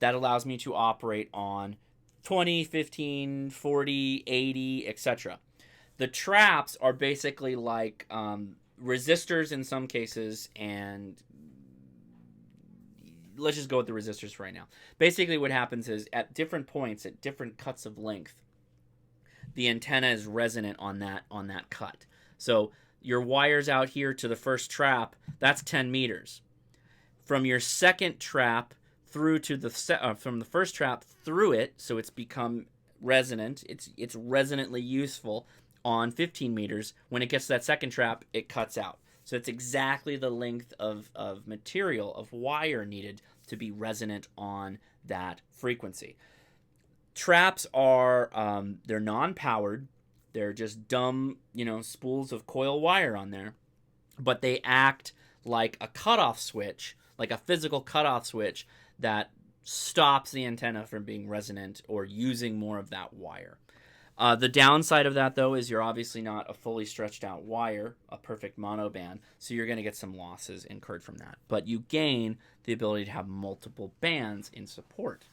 that allows me to operate on 20, 15, 40, 80, etc. The traps are basically like resistors in some cases, and let's just go with the resistors for right now. Basically what happens is at different points, at different cuts of length, the antenna is resonant on that cut. So your wires out here to the first trap, that's 10 meters. From your second trap through to from the first trap through it, so it's become resonant, it's resonantly useful on 15 meters. When it gets to that second trap, it cuts out. So it's exactly the length of material, of wire needed to be resonant on that frequency. Traps are, they're non-powered. They're just dumb, spools of coil wire on there. But they act like a cutoff switch, like a physical cutoff switch that stops the antenna from being resonant or using more of that wire. The downside of that, though, is you're obviously not a fully stretched out wire, a perfect monoband, so you're going to get some losses incurred from that. But you gain the ability to have multiple bands in support.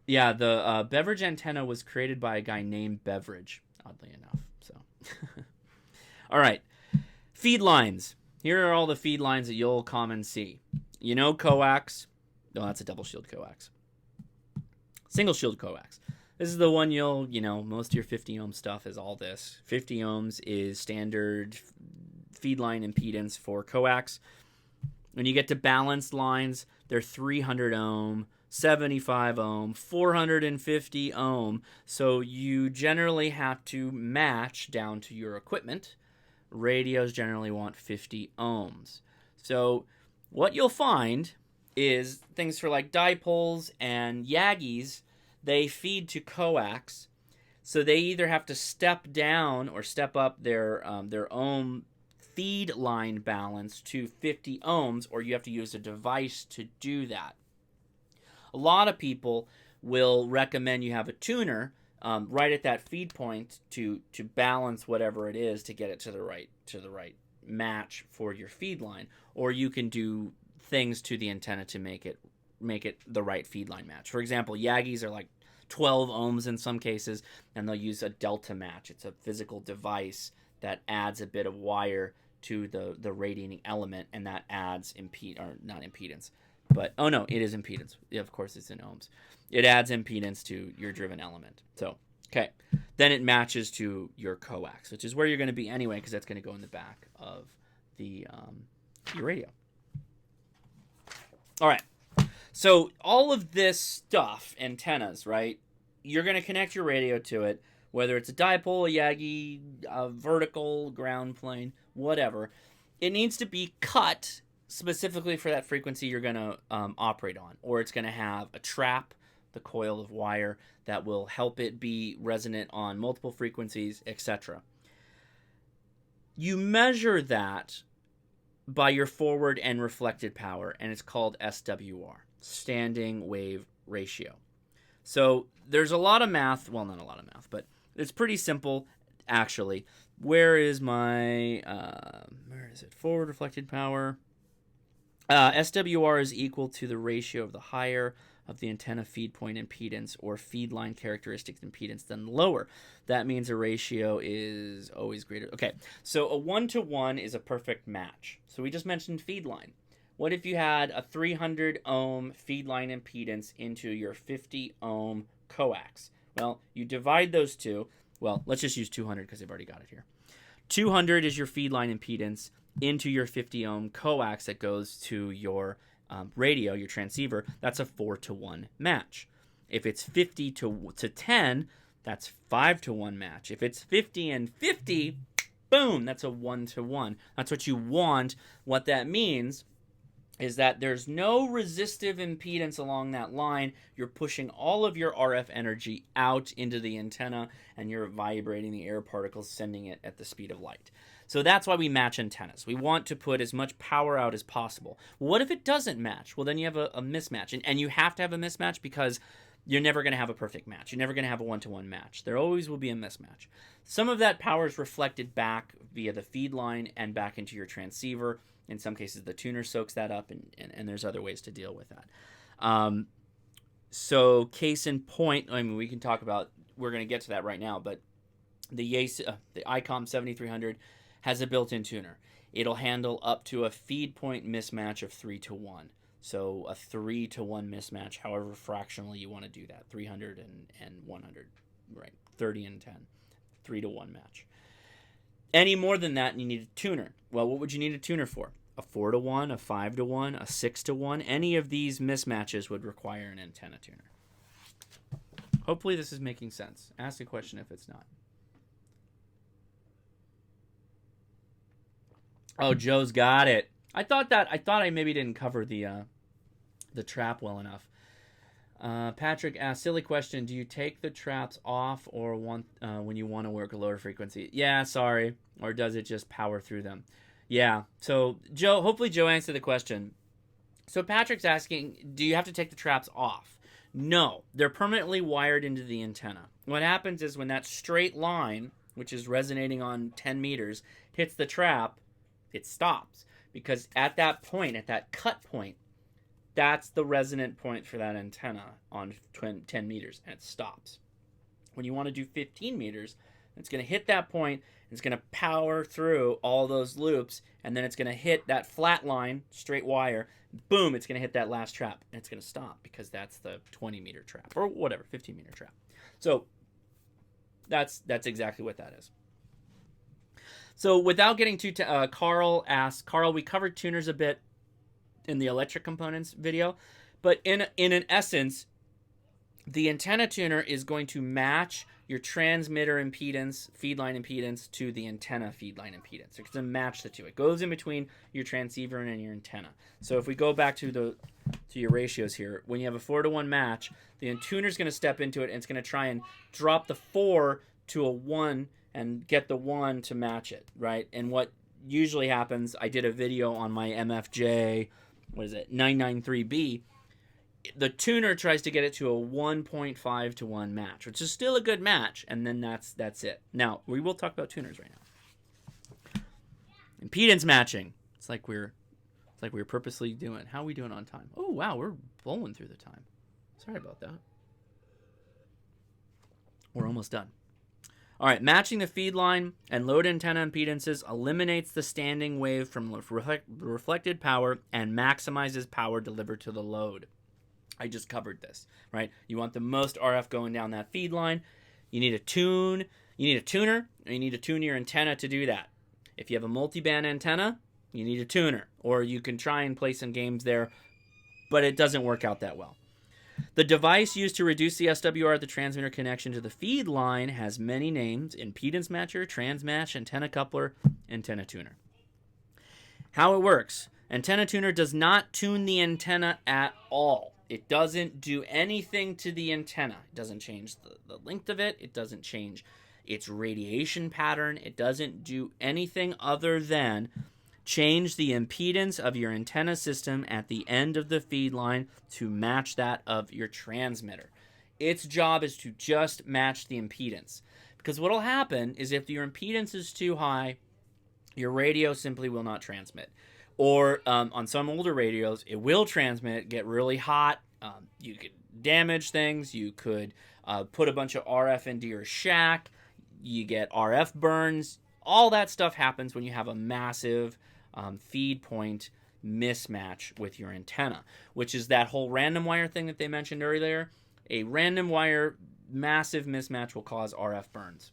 Yeah, the Beverage Antenna was created by a guy named Beverage, oddly enough. So, all right, feed lines. Here are all the feed lines that you'll common see. Coax. No, that's a double shield coax. Single shield coax. This is the one most of your 50 ohm stuff is all this. 50 ohms is standard feed line impedance for coax. When you get to balanced lines, they're 300 ohm, 75 ohm, 450 ohm. So you generally have to match down to your equipment. Radios generally want 50 ohms. So what you'll find is things for like dipoles and Yagis, they feed to coax. So they either have to step down or step up their ohm feed line balance to 50 ohms, or you have to use a device to do that. A lot of people will recommend you have a tuner right at that feed point to balance whatever it is to get it to the right match for your feed line, or you can do things to the antenna to make it the right feed line match. For example, Yagis are like 12 ohms in some cases, and they'll use a delta match. It's a physical device that adds a bit of wire to the radiating element, and that adds not impedance. But, oh no, it is impedance. Yeah, of course, it's in ohms. It adds impedance to your driven element. So, okay. Then it matches to your coax, which is where you're going to be anyway, because that's going to go in the back of your radio. All right. So, all of this stuff, antennas, right? You're going to connect your radio to it, whether it's a dipole, a Yagi, a vertical, ground plane, whatever. It needs to be cut specifically for that frequency you're going to operate on, or it's going to have a trap, the coil of wire that will help it be resonant on multiple frequencies, etc. You measure that by your forward and reflected power, and it's called SWR, standing wave ratio. So there's a lot of math, well, not a lot of math, but it's pretty simple actually. Where is my forward reflected power? SWR is equal to the ratio of the higher of the antenna feed point impedance or feed line characteristics impedance than the lower. That means a ratio is always greater. Okay, so a 1-to-1 is a perfect match. So we just mentioned feed line. What if you had a 300 ohm feed line impedance into your 50 ohm coax? Well, you divide those two. Well, let's just use 200 because they've already got it here. 200 is your feed line impedance into your 50 ohm coax that goes to your radio, your transceiver. That's a 4-to-1 match. If it's 50 to 10, that's 5-to-1 match. If it's 50 and 50, boom, that's a 1-to-1. That's what you want. What that means is that there's no resistive impedance along that line. You're pushing all of your RF energy out into the antenna, and you're vibrating the air particles, sending it at the speed of light. So that's why we match antennas. We want to put as much power out as possible. What if it doesn't match? Well, then you have a mismatch. And you have to have a mismatch because you're never going to have a perfect match. You're never going to have a 1-to-1 match. There always will be a mismatch. Some of that power is reflected back via the feed line and back into your transceiver. In some cases, the tuner soaks that up, and there's other ways to deal with that. So case in point, I mean, we can talk about, we're going to get to that right now, but the ICOM 7300 has a built-in tuner. It'll handle up to a feed point mismatch of 3-to-1. So a 3-to-1 mismatch, however fractionally you want to do that, 300 and 100, right? 30 and 10, 3-to-1 match. Any more than that, you need a tuner. Well, what would you need a tuner for? A 4-to-1, a 5-to-1, a 6-to-1. Any of these mismatches would require an antenna tuner. Hopefully this is making sense. Ask a question if it's not. Oh, Joe's got it. I thought I maybe didn't cover the trap well enough. Patrick asked, silly question, do you take the traps off or when you want to work a lower frequency? Yeah, sorry. Or does it just power through them? Yeah. So Joe, hopefully Joe answered the question. So Patrick's asking, do you have to take the traps off? No, they're permanently wired into the antenna. What happens is when that straight line, which is resonating on 10 meters, hits the trap, it stops. Because at that point, at that cut point, that's the resonant point for that antenna on 10 meters, and it stops. When you want to do 15 meters, it's going to hit that point, and it's going to power through all those loops, and then it's going to hit that flat line, straight wire, boom, it's going to hit that last trap, and it's going to stop, because that's the 20-meter trap, or whatever, 15-meter trap. So that's exactly what that is. So without getting too... Carl asks, Carl, we covered tuners a bit in the electric components video, but in an essence, the antenna tuner is going to match your transmitter impedance, feedline impedance, to the antenna feedline impedance. It's going to match the two. It goes in between your transceiver and your antenna. So if we go back to your ratios here, when you have a 4-to-1 match, the tuner is going to step into it and it's going to try and drop the 4 to a 1 and get the 1 to match it, right? And what usually happens, I did a video on my MFJ, 993B. The tuner tries to get it to a 1.5-to-1 match, which is still a good match, and then that's it. Now, we will talk about tuners right now. Impedance matching. It's like we're purposely doing. How are we doing on time? Oh, wow, we're blowing through the time. Sorry about that. We're almost done. All right, matching the feed line and load antenna impedances eliminates the standing wave from reflected power and maximizes power delivered to the load. I just covered this, right? You want the most RF going down that feed line. You need a tuner, and you need to tune your antenna to do that. If you have a multi-band antenna, you need a tuner, or you can try and play some games there, but it doesn't work out that well. The device used to reduce the SWR at the transmitter connection to the feed line has many names: impedance matcher, transmatch, antenna coupler, antenna tuner. How it works: antenna tuner does not tune the antenna at all. It doesn't do anything to the antenna. It doesn't change the length of it. It doesn't change its radiation pattern. It doesn't do anything other than change the impedance of your antenna system at the end of the feed line to match that of your transmitter. Its job is to just match the impedance. Because what will happen is if your impedance is too high, your radio simply will not transmit. Or on some older radios, it will transmit, get really hot. You could damage things. You could put a bunch of RF into your shack. You get RF burns. All that stuff happens when you have a massive feed point mismatch with your antenna, which is that whole random wire thing that they mentioned earlier. A random wire massive mismatch will cause RF burns.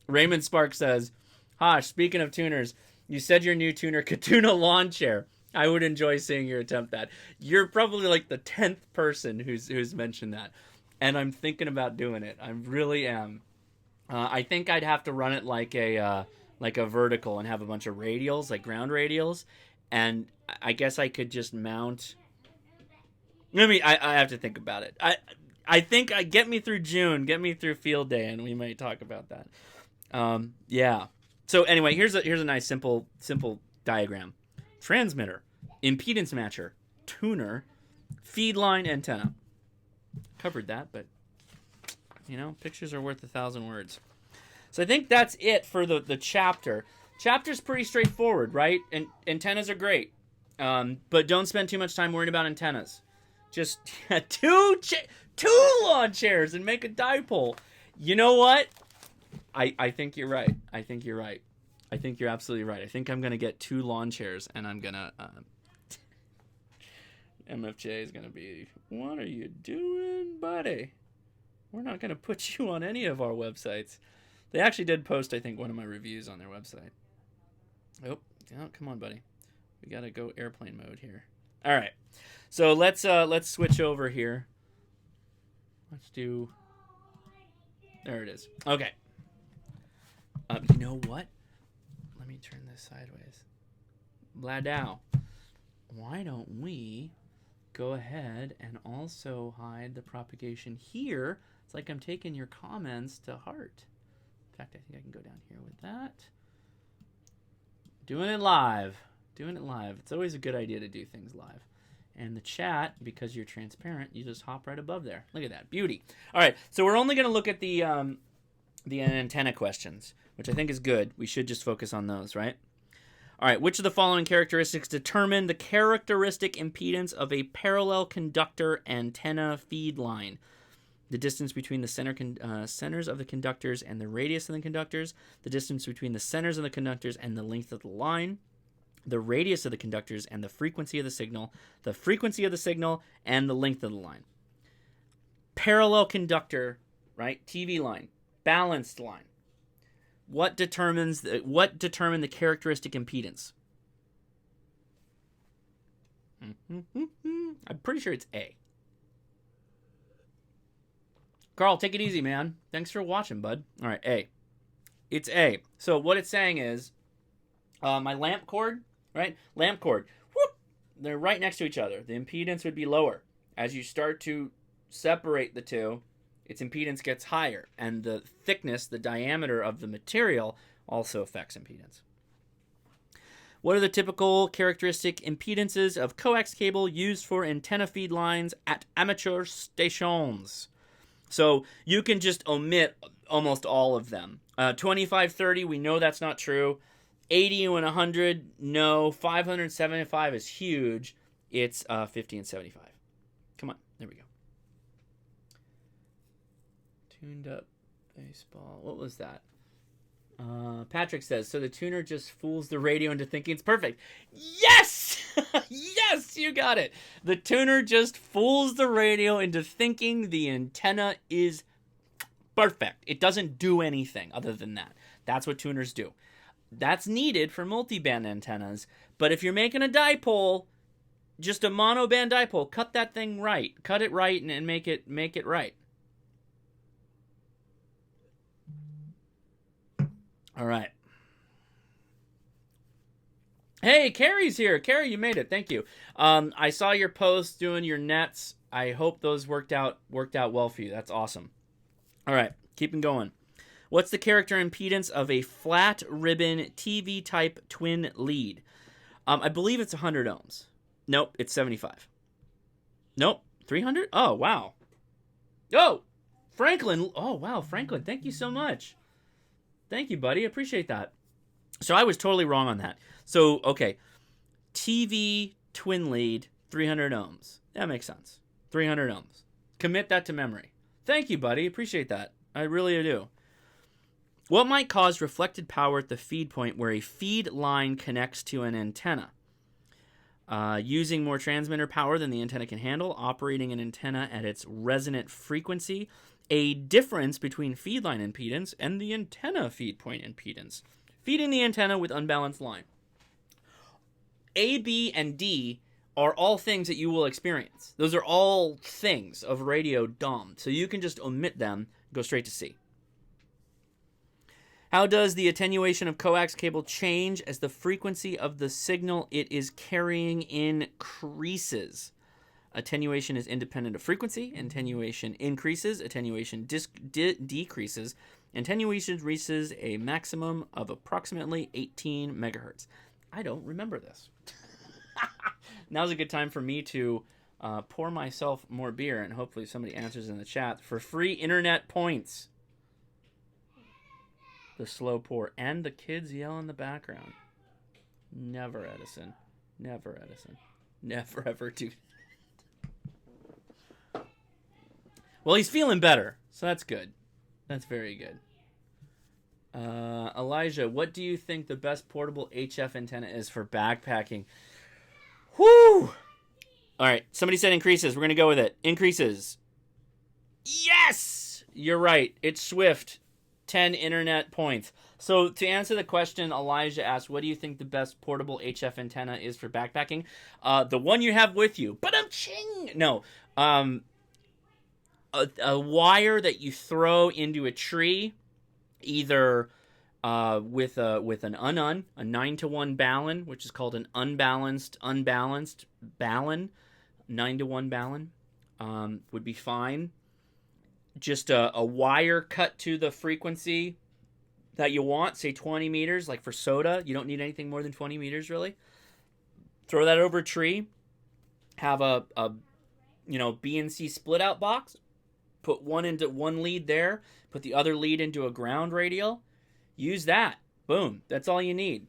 Raymond Spark says, Hosh, speaking of tuners, you said your new tuner could tune a lawn chair. I would enjoy seeing your attempt that. You're probably like the 10th person who's mentioned that. And I'm thinking about doing it. I really am. I think I'd have to run it like a vertical and have a bunch of radials, like ground radials. And I guess I could just mount... I have to think about it. I think get me through June, get me through field day, and we might talk about that. Yeah. So anyway, here's a nice simple diagram. Transmitter, impedance matcher, tuner, feed line, antenna. Covered that, but pictures are worth 1,000 words. So I think that's it for the chapter. Chapter's pretty straightforward, right? And antennas are great, but don't spend too much time worrying about antennas. Just two lawn chairs and make a dipole. You know what? I think you're right. I think you're absolutely right. I think I'm going to get 2 lawn chairs, and I'm going to... MFJ is going to be, what are you doing, buddy? We're not going to put you on any of our websites. They actually did post, I think, one of my reviews on their website. Oh, come on, buddy. We got to go airplane mode here. All right. So let's switch over here. Let's do... There it is. Okay. You know what? Let me turn this sideways. Bladow. Why don't we go ahead and also hide the propagation here? It's like I'm taking your comments to heart. In fact, I think I can go down here with that. Doing it live. It's always a good idea to do things live. And the chat, because you're transparent, you just hop right above there. Look at that. Beauty. All right, so we're only going to look at the antenna questions, which I think is good. We should just focus on those, right? All right, which of the following characteristics determine the characteristic impedance of a parallel conductor antenna feed line? The distance between the centers of the conductors and the radius of the conductors, the distance between the centers of the conductors and the length of the line, the radius of the conductors and the frequency of the signal and the length of the line. Parallel conductor, right? TV line, balanced line. What determined the characteristic impedance? I'm pretty sure it's A. Carl, take it easy, man. Thanks for watching, bud. All right, A. It's A. So what it's saying is, my lamp cord, right? Lamp cord, whoop, they're right next to each other. The impedance would be lower. As you start to separate the two, its impedance gets higher, and the thickness, the diameter of the material also affects impedance. What are the typical characteristic impedances of coax cable used for antenna feed lines at amateur stations? So you can just omit almost all of them. 2530, we know that's not true. 80 and 100, no. 575 is huge. It's 50 and 75. Come on, there we go. Tuned up baseball. What was that? Patrick says, so the tuner just fools the radio into thinking it's perfect. Yes! Yes, you got it. The tuner just fools the radio into thinking the antenna is perfect. It doesn't do anything other than that. That's what tuners do. That's needed for multiband antennas. But if you're making a dipole, just a monoband dipole, cut that thing right. Cut it right and make it right. All right. Hey, Carrie's here. Carrie, you made it. Thank you. I saw your post doing your nets. I hope those worked out well for you. That's awesome. All right, keeping going. What's the character impedance of a flat ribbon TV type twin lead? I believe it's 100 ohms. Nope, it's 75. Nope, 300? Oh, wow. Oh, Franklin. Oh, wow, Franklin. Thank you so much. Thank you, buddy. Appreciate that. So I was totally wrong on that. So, okay. TV twin lead, 300 ohms. That makes sense. 300 ohms. Commit that to memory. Thank you, buddy. Appreciate that. I really do. What might cause reflected power at the feed point where a feed line connects to an antenna? Using more transmitter power than the antenna can handle, operating an antenna at its resonant frequency, a difference between feed line impedance and the antenna feed point impedance. Feeding the antenna with unbalanced line. A, B, and D are all things that you will experience. Those are all things of radio dumb. So you can just omit them, go straight to C. How does the attenuation of coax cable change as the frequency of the signal it is carrying increases? Attenuation is independent of frequency. Attenuation increases. Attenuation decreases. Attenuation reaches a maximum of approximately 18 megahertz. I don't remember this. Now's a good time for me to pour myself more beer, and hopefully somebody answers in the chat for free internet points. The slow pour. And the kids yell in the background. Never, Edison. Never, Edison. Never, ever do. Well, he's feeling better, so that's good. That's very good. Elijah, what do you think the best portable HF antenna is for backpacking? Whoo! All right, somebody said increases. We're going to go with it. Increases. Yes! You're right. It's Swift. 10 internet points. So to answer the question, Elijah asked, what do you think the best portable HF antenna is for backpacking? The one you have with you. Ba-dum-ching! No. A wire that you throw into a tree, either with an a 9-to-1 balun, which is called an unbalanced balun, 9-to-1 balun, would be fine. Just a wire cut to the frequency that you want, say 20 meters, like for soda. You don't need anything more than 20 meters, really. Throw that over a tree. Have a BNC split out box. Put one lead there. Put the other lead into a ground radial. Use that. Boom. That's all you need.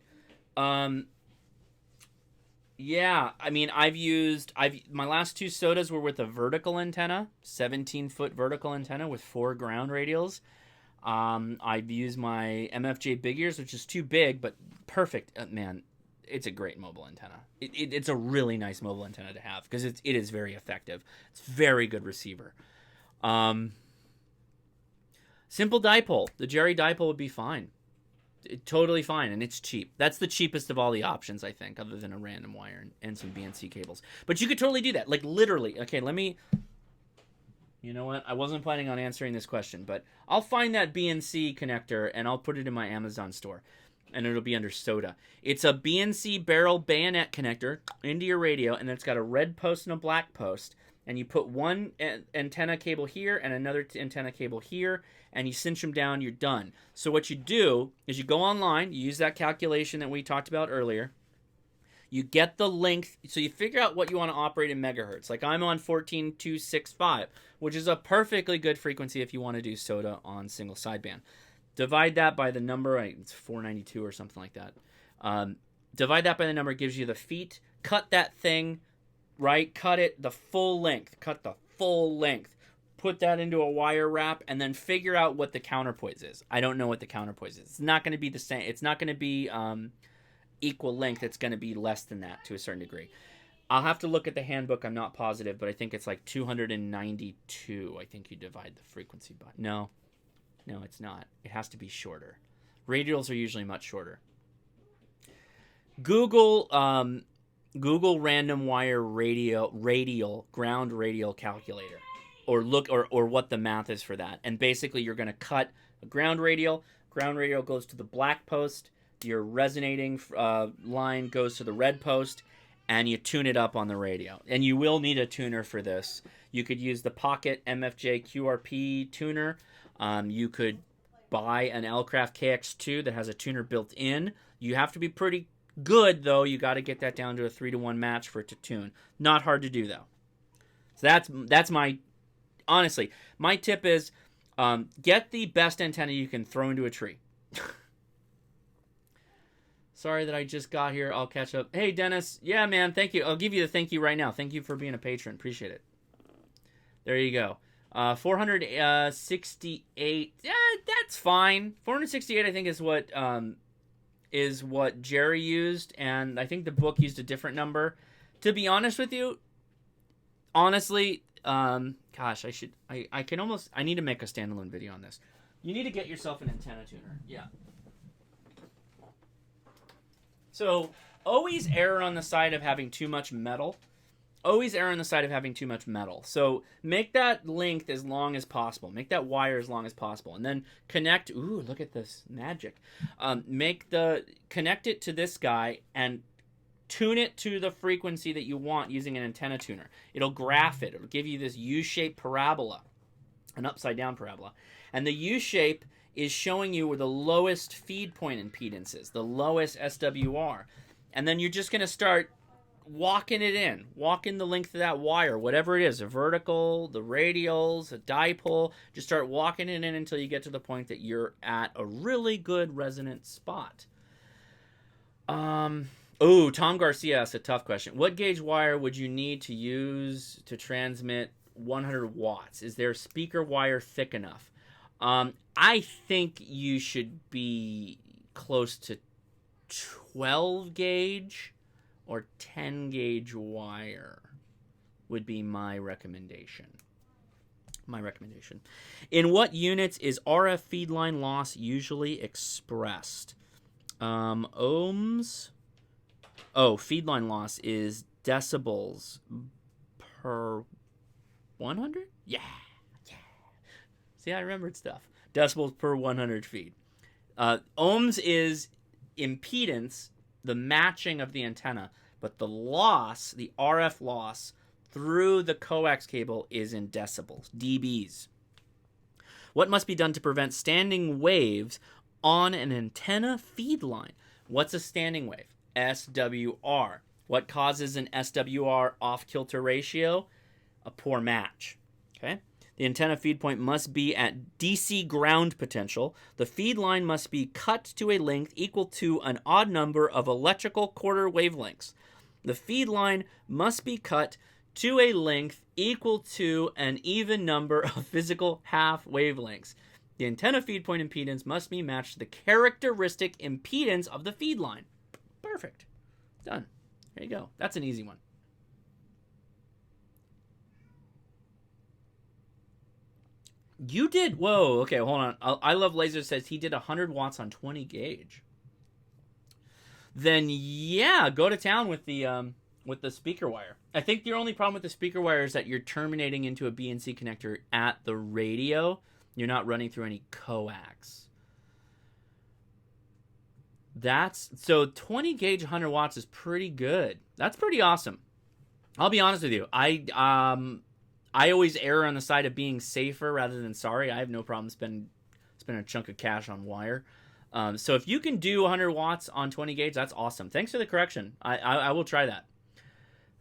Yeah, I mean, my last two sodas were with a vertical antenna, 17-foot vertical antenna with 4 ground radials. I've used my MFJ Big Ears, which is too big, but perfect. Man, it's a great mobile antenna. It's a really nice mobile antenna to have because it is very effective. It's very good receiver. Simple dipole. The Jerry dipole would be fine. Totally fine, and it's cheap. That's the cheapest of all the options, I think, other than a random wire and some BNC cables. But you could totally do that. Like, literally. Okay, let me... You know what? I wasn't planning on answering this question, but I'll find that BNC connector, and I'll put it in my Amazon store, and it'll be under soda. It's a BNC barrel bayonet connector into your radio, and it's got a red post and a black post, and you put one antenna cable here and another antenna cable here, and you cinch them down, you're done. So what you do is you go online, you use that calculation that we talked about earlier, you get the length, so you figure out what you want to operate in megahertz. Like I'm on 14.265, which is a perfectly good frequency if you want to do soda on single sideband. Divide that by the number, it's 492 or something like that. Divide that by the number, it gives you the feet. Cut that thing, right? Cut it the full length. Cut the full length. Put that into a wire wrap, and then figure out what the counterpoise is. I don't know what the counterpoise is. It's not going to be the same. It's not going to be equal length. It's going to be less than that to a certain degree. I'll have to look at the handbook. I'm not positive, but I think it's like 292. I think you divide the frequency by. No, it's not. It has to be shorter. Radials are usually much shorter. Google random wire radial ground radial calculator, or look or what the math is for that. And basically, you're going to cut a ground radial. Ground radial goes to the black post. Your resonating line goes to the red post, and you tune it up on the radio. And you will need a tuner for this. You could use the Pocket MFJ QRP tuner. You could buy an L-Craft KX2 that has a tuner built in. You have to be pretty good, though. You got to get that down to a 3-to-1 match for it to tune. Not hard to do, though. So that's my... Honestly, my tip is get the best antenna you can throw into a tree. Sorry that I just got here. I'll catch up. Hey, Dennis. Yeah, man. Thank you. I'll give you the thank you right now. Thank you for being a patron. Appreciate it. There you go. 468. Yeah, that's fine. 468, I think, is what Jerry used, and I think the book used a different number. To be honest with you, honestly, gosh, I need to make a standalone video on this. You need to get yourself an antenna tuner. Yeah. So always err on the side of having too much metal. Always err on the side of having too much metal. So make that length as long as possible. Make that wire as long as possible. And then connect. Ooh, look at this magic. Connect it to this guy and tune it to the frequency that you want using an antenna tuner. It'll graph it. It'll give you this U-shaped parabola, an upside-down parabola. And the U-shape is showing you where the lowest feed point impedance is, the lowest SWR. And then you're just going to start walking it in, walking the length of that wire, whatever it is, a vertical, the radials, a dipole. Just start walking it in until you get to the point that you're at a really good resonant spot. Oh, Tom Garcia asked a tough question. What gauge wire would you need to use to transmit 100 watts? Is there speaker wire thick enough? I think you should be close to 12 gauge or 10 gauge wire would be my recommendation. In what units is RF feed line loss usually expressed? Ohms. Oh, feed line loss is decibels per 100? Yeah. See, I remembered stuff. Decibels per 100 feet. Ohms is impedance, the matching of the antenna, but the loss, the RF loss through the coax cable is in decibels, dBs. What must be done to prevent standing waves on an antenna feed line? What's a standing wave? SWR. What causes an SWR off-kilter ratio? A poor match. Okay? The antenna feed point must be at DC ground potential. The feed line must be cut to a length equal to an odd number of electrical quarter wavelengths. The feed line must be cut to a length equal to an even number of physical half wavelengths. The antenna feed point impedance must be matched to the characteristic impedance of the feed line. Perfect. Done. There you go. That's an easy one. You did. Whoa. Okay, hold on. I Love Laser says he did 100 watts on 20 gauge. Then yeah, go to town with the speaker wire. I think the only problem with the speaker wire is that you're terminating into a BNC connector at the radio. You're not running through any coax. So 20 gauge 100 watts is pretty good. That's pretty awesome. I'll be honest with you. I always err on the side of being safer rather than sorry. I have no problem spending a chunk of cash on wire. So if you can do 100 watts on 20 gauge, that's awesome. Thanks for the correction. I will try that.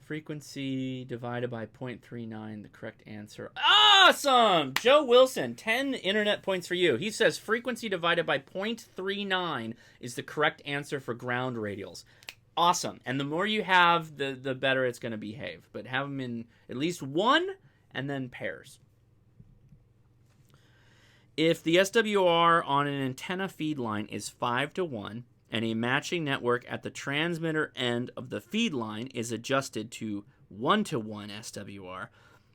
Frequency divided by 0.39, the correct answer. Awesome! Joe Wilson, 10 internet points for you. He says frequency divided by 0.39 is the correct answer for ground radials. Awesome. And the more you have, the better it's going to behave. But have them in at least one and then pairs. If the SWR on an antenna feed line is 5-to-1 and a matching network at the transmitter end of the feed line is adjusted to 1-to-1 SWR,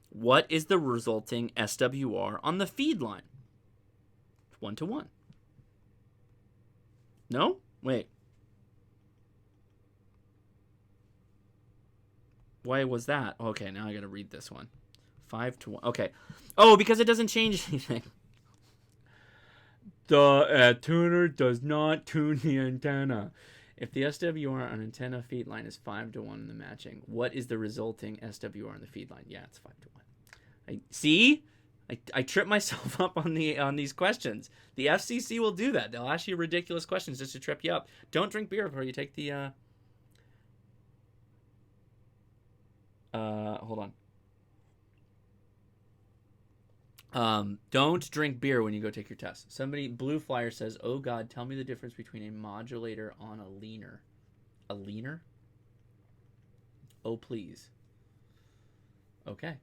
what is the resulting SWR on the feed line? 1-to-1. No? Wait. Why was that? Okay, now I got to read this one. 5-to-1. Okay. Oh, because it doesn't change anything. The tuner does not tune the antenna. If the SWR on antenna feed line is 5-to-1 in the matching, what is the resulting SWR on the feed line? Yeah, it's 5-to-1. See? I trip myself up on these questions. The FCC will do that. They'll ask you ridiculous questions just to trip you up. Don't drink beer before you take the... hold on. Don't drink beer when you go take your test. Somebody, Blue Flyer says, oh God, tell me the difference between a modulator on a leaner. A leaner? Oh, please. Okay.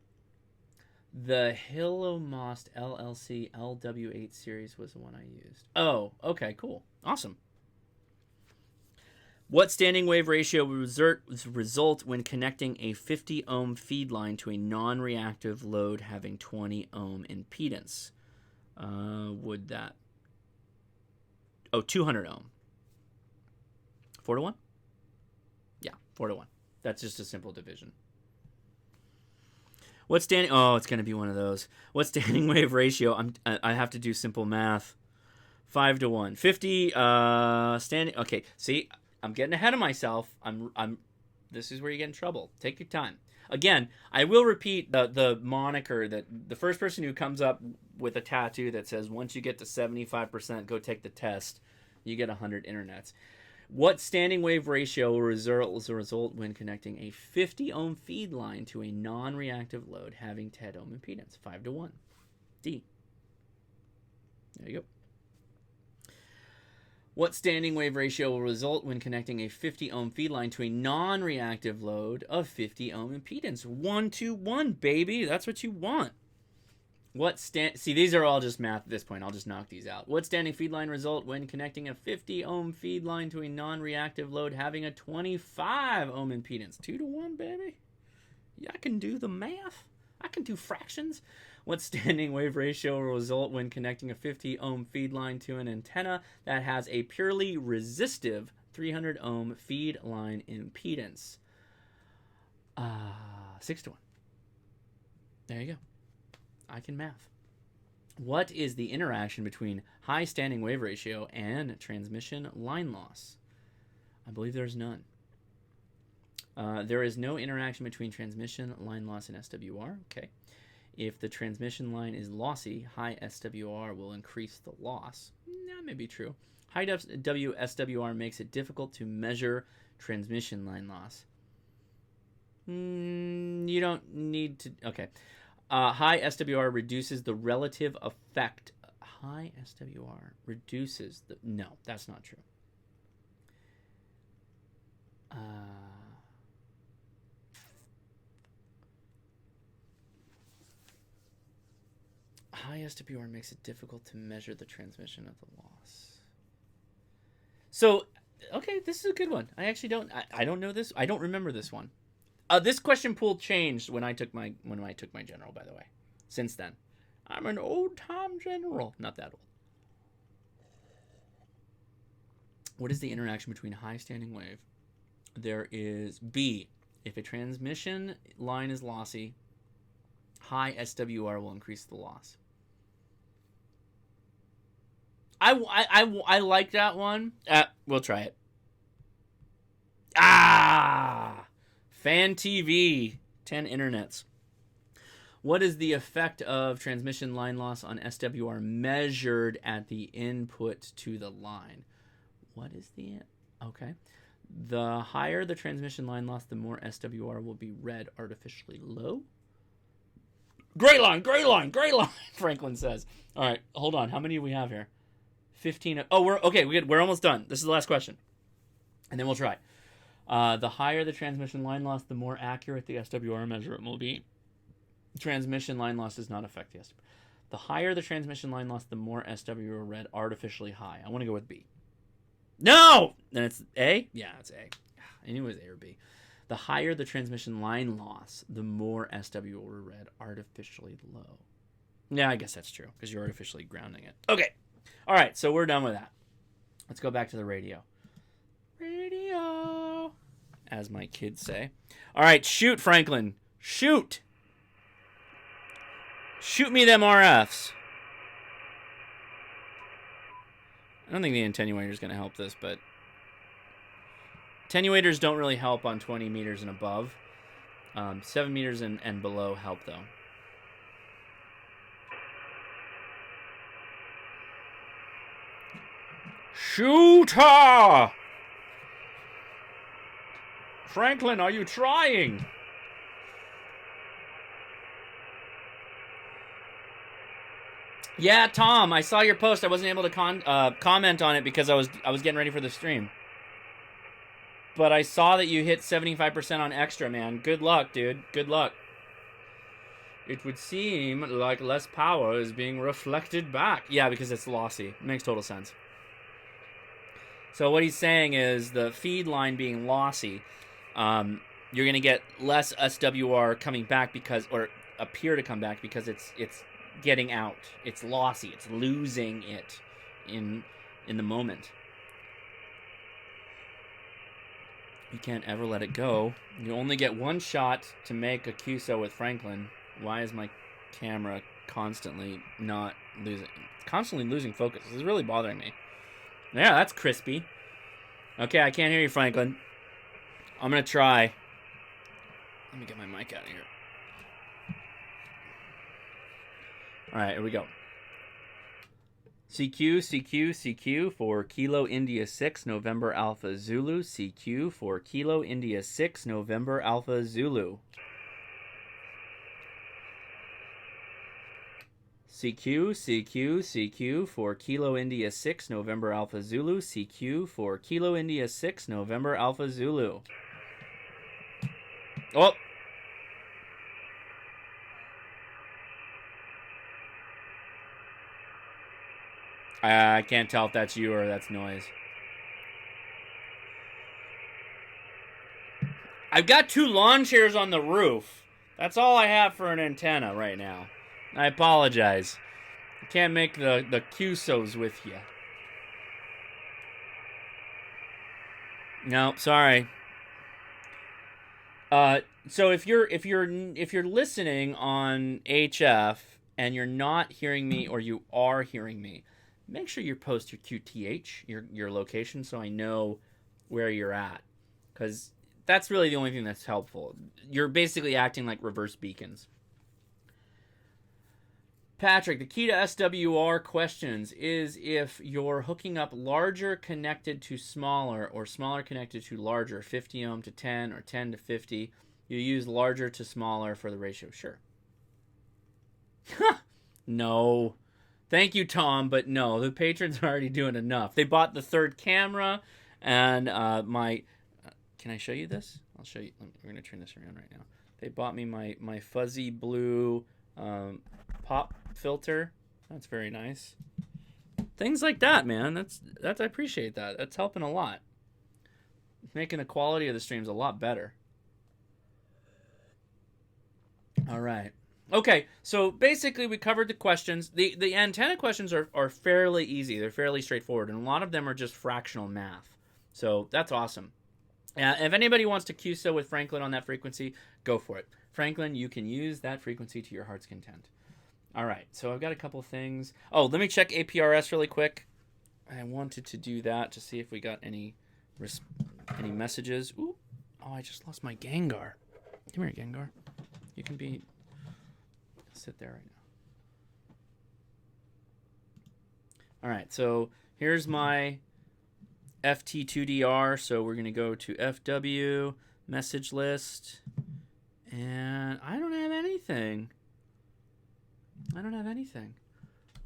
The Hillomost LLC LW8 series was the one I used. Oh, okay, cool. Awesome. What standing wave ratio will result when connecting a 50 ohm feed line to a non-reactive load having 20 ohm impedance? Would that... Oh, 200 ohm. 4 to 1? Yeah, 4 to 1. That's just a simple division. What standing... Oh, it's going to be one of those. What standing wave ratio? I have to do simple math. 5 to 1. 50 standing... Okay, see... I'm getting ahead of myself. This is where you get in trouble. Take your time. Again, I will repeat the moniker that the first person who comes up with a tattoo that says, once you get to 75%, go take the test, you get 100 internets. What standing wave ratio will result when connecting a 50 ohm feed line to a non-reactive load having 10 ohm impedance? 5 to 1. D. There you go. What standing wave ratio will result when connecting a 50 ohm feed line to a non-reactive load of 50 ohm impedance? 1 to 1, baby. That's what you want. See, these are all just math at this point. I'll just knock these out. What standing feed line result when connecting a 50 ohm feed line to a non-reactive load having a 25 ohm impedance? 2 to 1, baby. Yeah, I can do the math. I can do fractions. What standing wave ratio will result when connecting a 50 ohm feed line to an antenna that has a purely resistive 300 ohm feed line impedance? 6 to 1. There you go. I can math. What is the interaction between high standing wave ratio and transmission line loss? I believe there's none. There is no interaction between transmission line loss and SWR. Okay. If the transmission line is lossy, high SWR will increase the loss. That may be true. High SWR makes it difficult to measure transmission line loss. You don't need to... Okay. High SWR reduces the relative effect. High SWR reduces the... No, that's not true. High SWR makes it difficult to measure the transmission of the loss. So, okay, this is a good one. I actually don't. I don't know this. I don't remember this one. This question pool changed when I took my general. By the way, since then, I'm an old time general. Not that old. What is the interaction between high standing wave? There is B. If a transmission line is lossy, high SWR will increase the loss. I like that one. We'll try it. Fan TV, 10 internets. What is the effect of transmission line loss on SWR measured at the input to the line? What is the... Okay. The higher the transmission line loss, the more SWR will be read artificially low. Gray line, Franklin says. All right, hold on. How many do we have here? 15. Oh, we're almost done. This is the last question. And then we'll try. The higher the transmission line loss, the more accurate the SWR measurement will be. Transmission line loss does not affect the SWR. The higher the transmission line loss, the more SWR read artificially high. I want to go with B. No! Then it's A? Yeah, it's A. I knew it was A or B. The higher the transmission line loss, the more SWR read artificially low. Yeah, I guess that's true, because you're artificially grounding it. Okay. All right, so we're done with that. Let's go back to the radio. Radio, as my kids say. All right, shoot, Franklin. Shoot. Shoot me them RFs. I don't think the attenuator is going to help this, but attenuators don't really help on 20 meters and above. 7 meters and below help, though. Shooter! Franklin, are you trying? Yeah, Tom, I saw your post. I wasn't able to comment on it because I was getting ready for the stream. But I saw that you hit 75% on extra, man. Good luck, dude. Good luck. It would seem like less power is being reflected back. Yeah, because it's lossy. It makes total sense. So what he's saying is the feed line being lossy, you're going to get less SWR coming back because, or appear to come back because it's getting out. It's lossy. It's losing it in the moment. You can't ever let it go. You only get one shot to make a QSO with Franklin. Why is my camera constantly losing focus? This is really bothering me. Yeah, that's crispy. Okay, I can't hear you, Franklin. I'm going to try. Let me get my mic out of here. All right, here we go. CQ, CQ, CQ for Kilo India 6, November Alpha Zulu. CQ for Kilo India 6, November Alpha Zulu. CQ, CQ, CQ for Kilo India 6, November Alpha Zulu. CQ for Kilo India 6, November Alpha Zulu. Oh! I can't tell if that's you or that's noise. I've got 2 lawn chairs on the roof. That's all I have for an antenna right now. I apologize. I can't make the QSOs with you. No, sorry. So if you're listening on HF and you're not hearing me or you are hearing me, make sure you post your QTH, your location, so I know where you're at, because that's really the only thing that's helpful. You're basically acting like reverse beacons. Patrick, the key to SWR questions is if you're hooking up larger connected to smaller or smaller connected to larger, 50 ohm to 10 or 10 to 50, you use larger to smaller for the ratio. Sure. No. Thank you, Tom, but no, the patrons are already doing enough. They bought the 3rd camera, and can I show you this? I'll show you. We're going to turn this around right now. They bought me my fuzzy blue pop filter. That's very nice. Things like that, man. That's I appreciate that. That's helping a lot. It's making the quality of the streams a lot better. All right. Okay, so basically we covered the questions. The antenna questions are fairly easy. They're fairly straightforward, and a lot of them are just fractional math. So that's awesome. If anybody wants to QSO with Franklin on that frequency, go for it. Franklin, you can use that frequency to your heart's content. All right, so I've got a couple things. Oh, let me check APRS really quick. I wanted to do that to see if we got any messages. Ooh, oh, I just lost my Gengar. Come here, Gengar. You can be... sit there right now. All right, so here's my FT2DR. So we're going to go to FW, message list, and I don't have anything.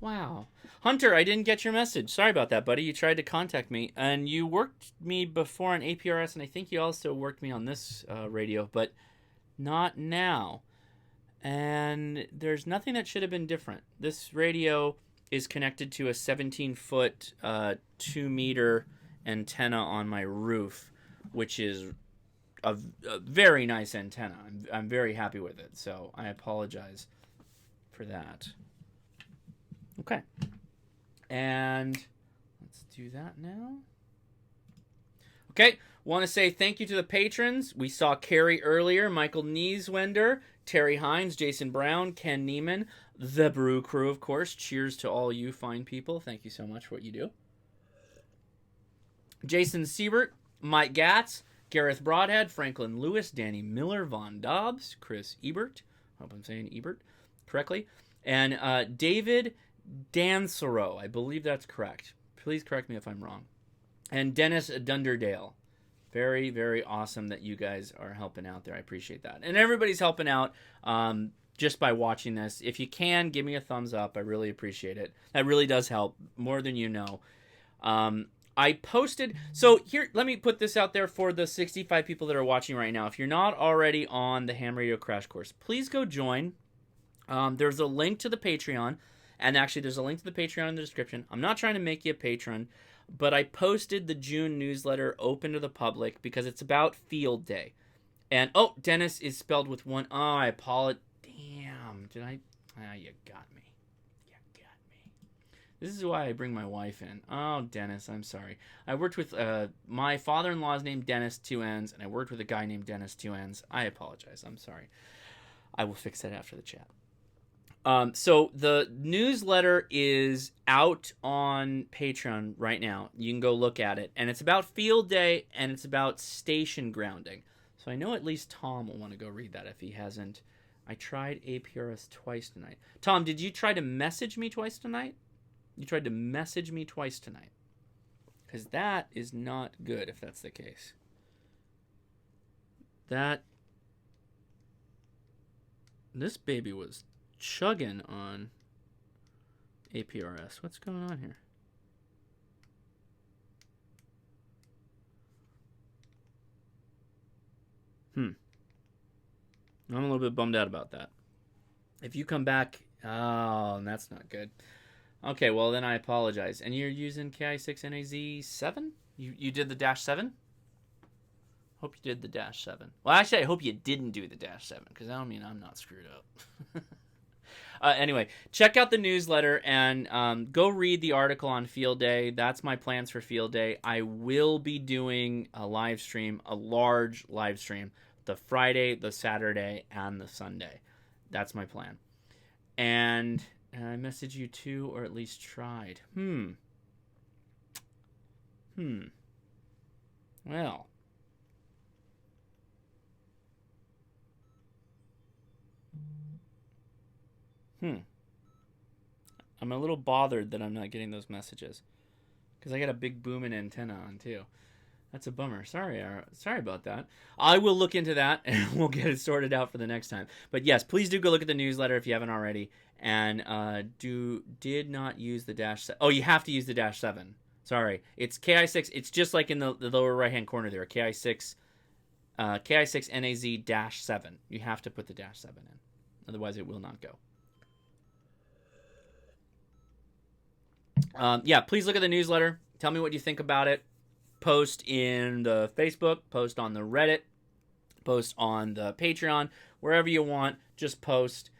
Wow. Hunter, I didn't get your message. Sorry about that, buddy. You tried to contact me, and you worked me before on APRS, and I think you also worked me on this radio, but not now. And there's nothing that should have been different. This radio is connected to a 17-foot, 2-meter antenna on my roof, which is a very nice antenna. I'm very happy with it, so I apologize for that. Okay. And let's do that now. Okay, want to say thank you to the patrons. We saw Carrie earlier, Michael Nieswender, Terry Hines, Jason Brown, Ken Neiman, the Brew Crew, of course. Cheers to all you fine people. Thank you so much for what you do. Jason Siebert, Mike Gatz, Gareth Broadhead, Franklin Lewis, Danny Miller, Von Dobbs, Chris Ebert. Hope I'm saying Ebert correctly. And David Dansero. I believe that's correct. Please correct me if I'm wrong. And Dennis Dunderdale. Very, very awesome that you guys are helping out there. I appreciate that. And everybody's helping out just by watching this. If you can, give me a thumbs up. I really appreciate it. That really does help, more than you know. I posted... So here, let me put this out there for the 65 people that are watching right now. If you're not already on the Ham Radio Crash Course, please go join. There's a link to the Patreon. And actually, there's a link to the Patreon in the description. I'm not trying to make you a patron, but I posted the June newsletter open to the public because it's about field day. And, oh, Dennis is spelled with one. Oh, I apologize. Damn. Did I? Ah, you got me. You got me. This is why I bring my wife in. Oh, Dennis, I'm sorry. I worked with, my father-in-law's named Dennis, 2 N's, and I worked with a guy named Dennis, 2 N's. I apologize. I'm sorry. I will fix that after the chat. So the newsletter is out on Patreon right now. You can go look at it. And it's about field day, and it's about station grounding. So I know at least Tom will want to go read that if he hasn't. I tried APRS twice tonight. Tom, did you try to message me twice tonight? You tried to message me twice tonight. Because that is not good if that's the case. This baby was chugging on APRS. What's going on here? I'm a little bit bummed out about that. If you come back, oh, that's not good. Okay, well then I apologize. And you're using Ki6NAZ7? You did the -7? Hope you did the -7. Well, actually, I hope you didn't do the -7 because that don't mean I'm not screwed up. Anyway, check out the newsletter and go read the article on Field Day. That's my plans for Field Day. I will be doing a live stream, a large live stream, the Friday, the Saturday, and the Sunday. That's my plan. And I messaged you too, or at least tried. Well. I'm a little bothered that I'm not getting those messages. Because I got a big booming antenna on too. That's a bummer. Sorry about that. I will look into that and we'll get it sorted out for the next time. But yes, please do go look at the newsletter if you haven't already. And did not use the -7. Oh, you have to use the -7. Sorry. It's Ki6. It's just like in the lower right-hand corner there. Ki6 NAZ-7. You have to put the -7 in. Otherwise, it will not go. Yeah, please look at the newsletter. Tell me what you think about it. Post in the Facebook, post on the Reddit, post on the Patreon, wherever you want, just post.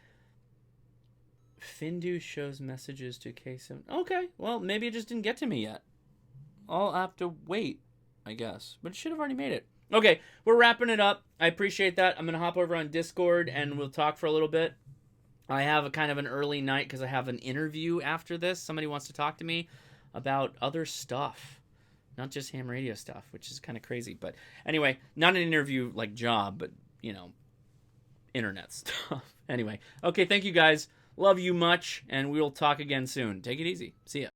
Findu shows messages to K7. Okay, well, maybe it just didn't get to me yet. I'll have to wait, I guess. But it should have already made it. Okay, we're wrapping it up. I appreciate that. I'm going to hop over on Discord and we'll talk for a little bit. I have a kind of an early night because I have an interview after this. Somebody wants to talk to me about other stuff. Not just ham radio stuff, which is kind of crazy. But anyway, not an interview like job, but, you know, internet stuff. Anyway, okay, thank you guys. Love you much, and we'll talk again soon. Take it easy. See ya.